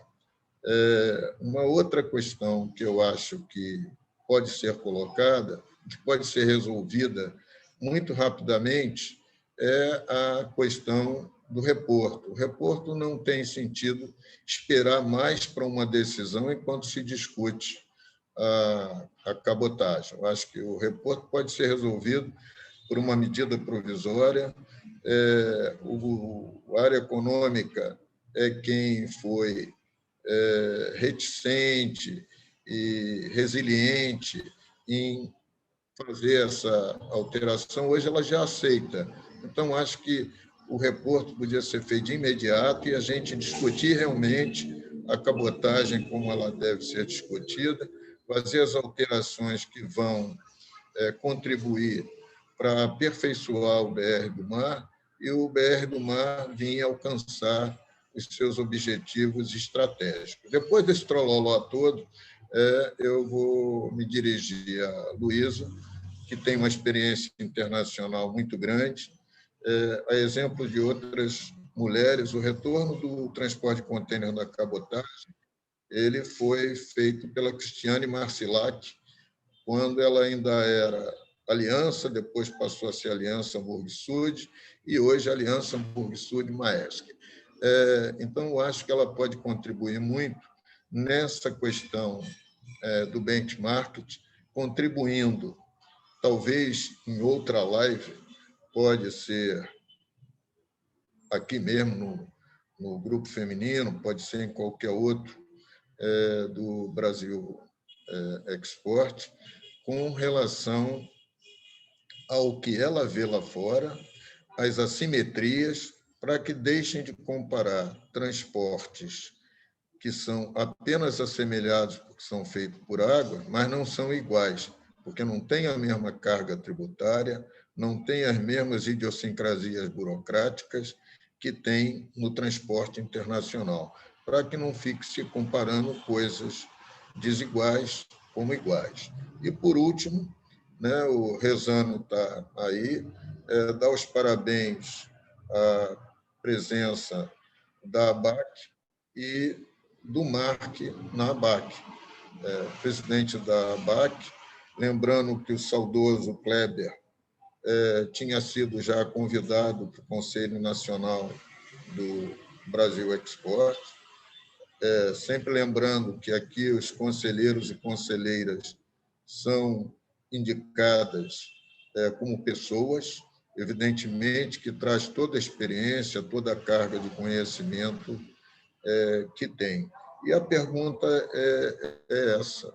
Uma outra questão que eu acho que pode ser colocada, que pode ser resolvida muito rapidamente, é a questão do reporto. O reporto não tem sentido esperar mais para uma decisão enquanto se discute a cabotagem. Eu acho que o reporto pode ser resolvido por uma medida provisória. A área econômica é quem foi reticente e resiliente em fazer essa alteração. Hoje ela já aceita. Então, acho que o reporto podia ser feito de imediato e a gente discutir realmente a cabotagem como ela deve ser discutida, fazer as alterações que vão contribuir para aperfeiçoar o BR do Mar e o BR do Mar vir alcançar os seus objetivos estratégicos. Depois desse trololó todo, eu vou me dirigir a Luísa, que tem uma experiência internacional muito grande. A exemplo de outras mulheres, o retorno do transporte de contêiner da cabotagem ele foi feito pela Cristiane Marcilac, quando ela ainda era Aliança, depois passou a ser Aliança Hamburg-Sud e hoje Aliança Hamburg-Sud-Maersk. Então, eu acho que ela pode contribuir muito nessa questão do benchmark, contribuindo, talvez em outra live, pode ser aqui mesmo no Grupo Feminino, pode ser em qualquer outro do Brasil Export, com relação ao que ela vê lá fora, as assimetrias, para que deixem de comparar transportes que são apenas assemelhados porque são feitos por água, mas não são iguais, porque não têm a mesma carga tributária, não têm as mesmas idiosincrasias burocráticas que tem no transporte internacional, para que não fique se comparando coisas desiguais como iguais. E, por último, o Rezano está aí, dá os parabéns à presença da ABAC e do Marc na ABAC, presidente da ABAC, lembrando que o saudoso Kleber tinha sido já convidado para o Conselho Nacional do Brasil Export, sempre lembrando que aqui os conselheiros e conselheiras são indicadas como pessoas, evidentemente que traz toda a experiência, toda a carga de conhecimento que tem. E a pergunta é essa,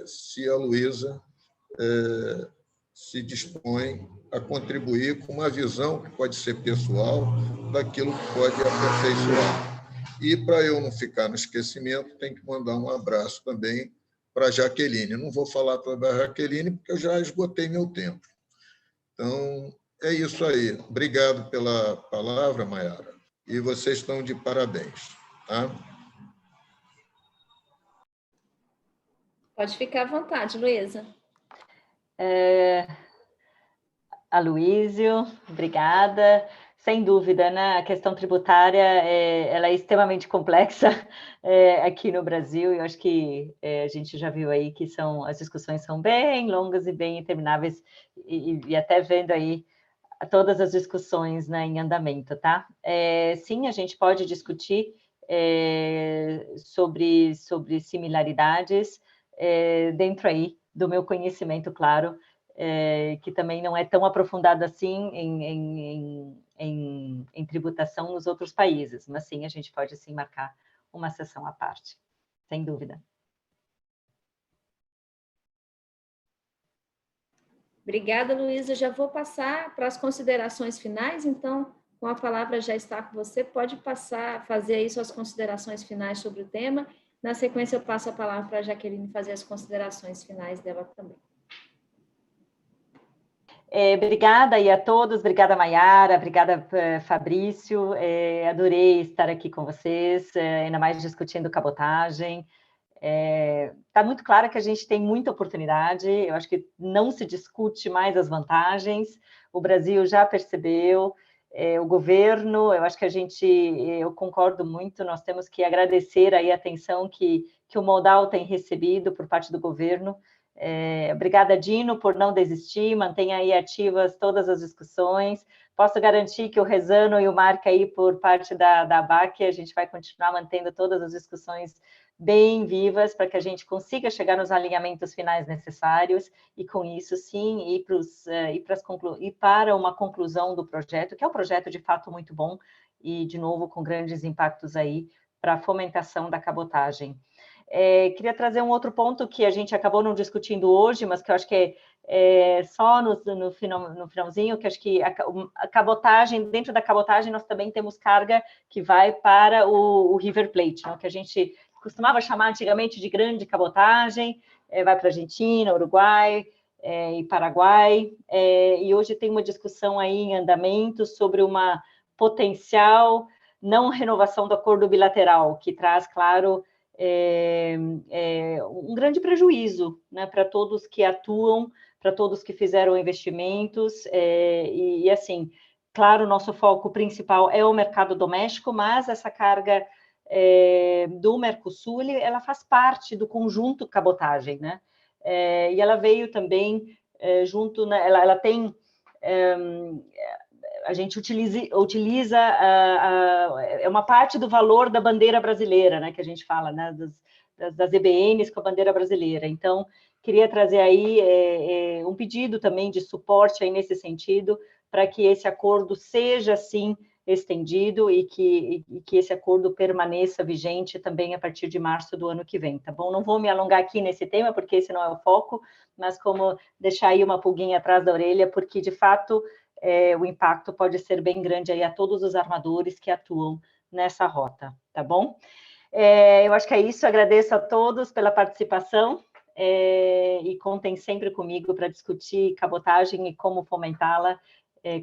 se a Luísa se dispõe a contribuir com uma visão que pode ser pessoal daquilo que pode aperfeiçoar. E, para eu não ficar no esquecimento, tem que mandar um abraço também para a Jaqueline. Eu não vou falar para a Jaqueline, porque eu já esgotei meu tempo. Então, é isso aí. Obrigado pela palavra, Maiara. E vocês estão de parabéns. Tá? Pode ficar à vontade, Luísa. Aloísio, obrigada. Sem dúvida, né? A questão tributária ela é extremamente complexa aqui no Brasil, e eu acho que a gente já viu aí que as discussões são bem longas e bem intermináveis, e até vendo aí todas as discussões, né, em andamento, tá? Sim, a gente pode discutir sobre similaridades dentro aí do meu conhecimento, claro, que também não é tão aprofundado assim em tributação nos outros países, mas sim, a gente pode sim marcar uma sessão à parte, sem dúvida. Obrigada, Luísa. Já vou passar para as considerações finais, então, com a palavra já está com você, pode passar a fazer aí suas considerações finais sobre o tema. Na sequência, eu passo a palavra para a Jaqueline fazer as considerações finais dela também. Obrigada aí a todos, obrigada Maiara, obrigada Fabrício, adorei estar aqui com vocês, ainda mais discutindo cabotagem. Está muito claro que a gente tem muita oportunidade, eu acho que não se discute mais as vantagens, o Brasil já percebeu, o governo, eu acho que eu concordo muito, nós temos que agradecer aí a atenção que o Modal tem recebido por parte do governo. Obrigada, Dino, por não desistir, mantenha aí ativas todas as discussões. Posso garantir que o Rezano e o Marca aí por parte da ABAC, a gente vai continuar mantendo todas as discussões bem vivas para que a gente consiga chegar nos alinhamentos finais necessários e, com isso, sim, ir para uma conclusão do projeto, que é um projeto, de fato, muito bom e, de novo, com grandes impactos aí para a fomentação da cabotagem. Queria trazer um outro ponto que a gente acabou não discutindo hoje, mas que eu acho que só no finalzinho, que acho que a cabotagem, dentro da cabotagem, nós também temos carga que vai para o River Plate, né, que a gente costumava chamar antigamente de grande cabotagem, vai para a Argentina, Uruguai e Paraguai, e hoje tem uma discussão aí em andamento sobre uma potencial não renovação do acordo bilateral, que traz, claro, um grande prejuízo, né, para todos que atuam, para todos que fizeram investimentos, e assim, claro, o nosso foco principal é o mercado doméstico, mas essa carga do Mercosul, ela faz parte do conjunto cabotagem, né, e ela veio também junto, né, ela tem... a gente utiliza é uma parte do valor da bandeira brasileira, né, que a gente fala, né, das EBNs com a bandeira brasileira. Então, queria trazer aí um pedido também de suporte aí nesse sentido, para que esse acordo seja, sim, estendido e que esse acordo permaneça vigente também a partir de março do ano que vem, tá bom? Não vou me alongar aqui nesse tema, porque esse não é o foco, mas como deixar aí uma pulguinha atrás da orelha, porque, de fato, o impacto pode ser bem grande aí a todos os armadores que atuam nessa rota, tá bom? Eu acho que é isso, agradeço a todos pela participação e contem sempre comigo para discutir cabotagem e como fomentá-la,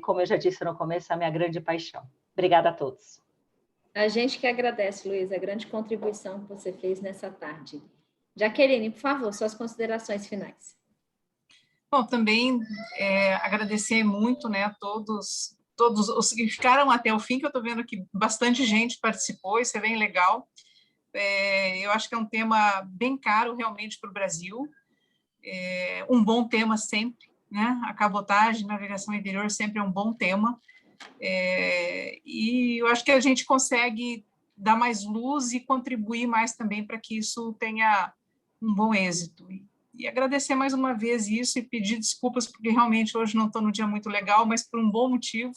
como eu já disse no começo, a minha grande paixão. Obrigada a todos. A gente que agradece, Luísa, a grande contribuição que você fez nessa tarde. Jaqueline, por favor, suas considerações finais. Bom, também agradecer muito, né, a todos os que ficaram até o fim, que eu estou vendo que bastante gente participou, isso é bem legal. Eu acho que é um tema bem caro realmente para o Brasil, um bom tema sempre, né? A cabotagem, navegação interior sempre é um bom tema, e eu acho que a gente consegue dar mais luz e contribuir mais também para que isso tenha um bom êxito. E agradecer mais uma vez isso e pedir desculpas, porque realmente hoje não estou no dia muito legal, mas por um bom motivo,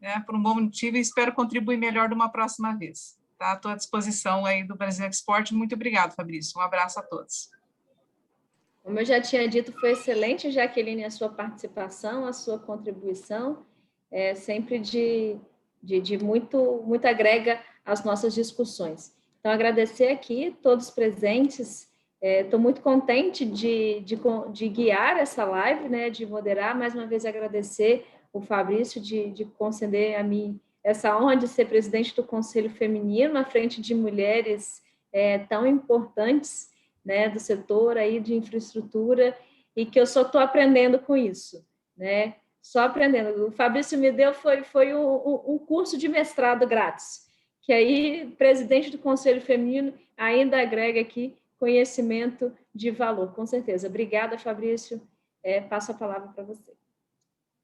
né? Por um bom motivo, e espero contribuir melhor de uma próxima vez. Tá? Estou à disposição aí do Brasil Export. Muito obrigado, Fabrício. Um abraço a todos. Como eu já tinha dito, foi excelente, Jaqueline, a sua participação, a sua contribuição, sempre de muito agrega às nossas discussões. Então, agradecer aqui todos os presentes. Estou muito contente de guiar essa live, né, de moderar, mais uma vez agradecer o Fabrício de conceder a mim essa honra de ser presidente do Conselho Feminino, à frente de mulheres tão importantes, né, do setor aí de infraestrutura, e que eu só estou aprendendo com isso, né, só aprendendo. O Fabrício me deu foi um curso de mestrado grátis, que aí, presidente do Conselho Feminino, ainda agrega aqui conhecimento de valor, com certeza. Obrigada, Fabrício. Passo a palavra para você.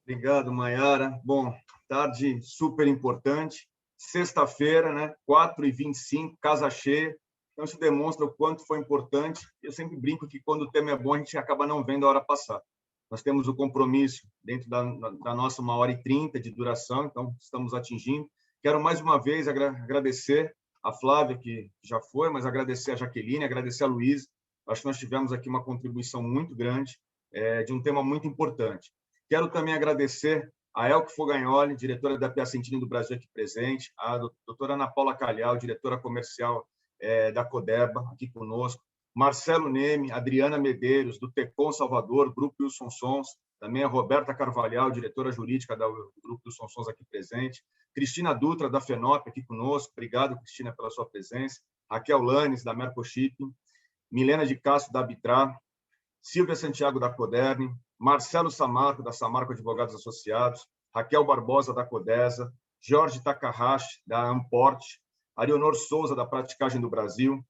Obrigado, Maiara. Bom, tarde super importante. Sexta-feira, né? 4h25, casa cheia. Então, isso demonstra o quanto foi importante. Eu sempre brinco que quando o tema é bom, a gente acaba não vendo a hora passar. Nós temos o compromisso dentro da nossa 1h30 de duração, então estamos atingindo. Quero mais uma vez agradecer a Flávia, que já foi, mas agradecer a Jaqueline, agradecer a Luísa. Acho que nós tivemos aqui uma contribuição muito grande de um tema muito importante. Quero também agradecer a Elke Fogagnoli, diretora da Piacentini do Brasil aqui presente, a doutora Ana Paula Calhau, diretora comercial da Codeba, aqui conosco, Marcelo Neme, Adriana Medeiros, do Tecom Salvador, Grupo Wilson Sons, também a Roberta Carvalhal, diretora jurídica do Grupo Wilson Sons aqui presente, Cristina Dutra, da FENOP, aqui conosco, obrigado, Cristina, pela sua presença, Raquel Lanes, da Mercoshipping, Milena de Castro, da Arbitrar, Silvia Santiago, da Coderne, Marcelo Samarco, da Samarco Advogados Associados, Raquel Barbosa, da Codesa, Jorge Takahashi, da Amport, Arionor Souza, da Praticagem do Brasil,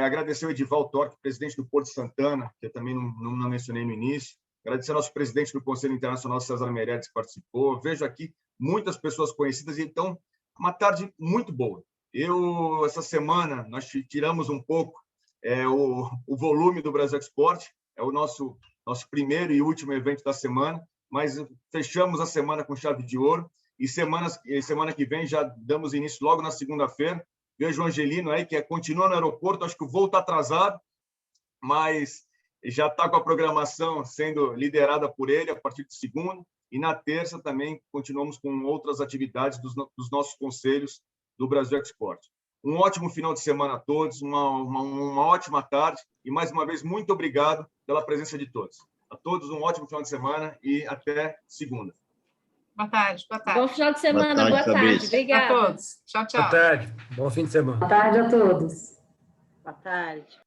agradecer o Edival Torque, presidente do Porto Santana, que eu também não mencionei no início, agradecer ao nosso presidente do Conselho Internacional, César Meirelles, que participou. Vejo aqui muitas pessoas conhecidas, então, uma tarde muito boa. Essa semana, nós tiramos um pouco o volume do Brasil Export, é o nosso primeiro e último evento da semana, mas fechamos a semana com chave de ouro, e semana que vem já damos início logo na segunda-feira. Vejo o Angelino aí, que continua no aeroporto, acho que o voo está atrasado, mas já está com a programação sendo liderada por ele a partir de segunda, e na terça também continuamos com outras atividades dos nossos conselhos do Brasil Export. Um ótimo final de semana a todos, uma ótima tarde, e mais uma vez, muito obrigado pela presença de todos. A todos um ótimo final de semana e até segunda. Boa tarde, boa tarde. Bom final de semana, boa tarde. Obrigada. A todos. Tchau, tchau. Boa tarde, bom fim de semana. Boa tarde a todos. Boa tarde.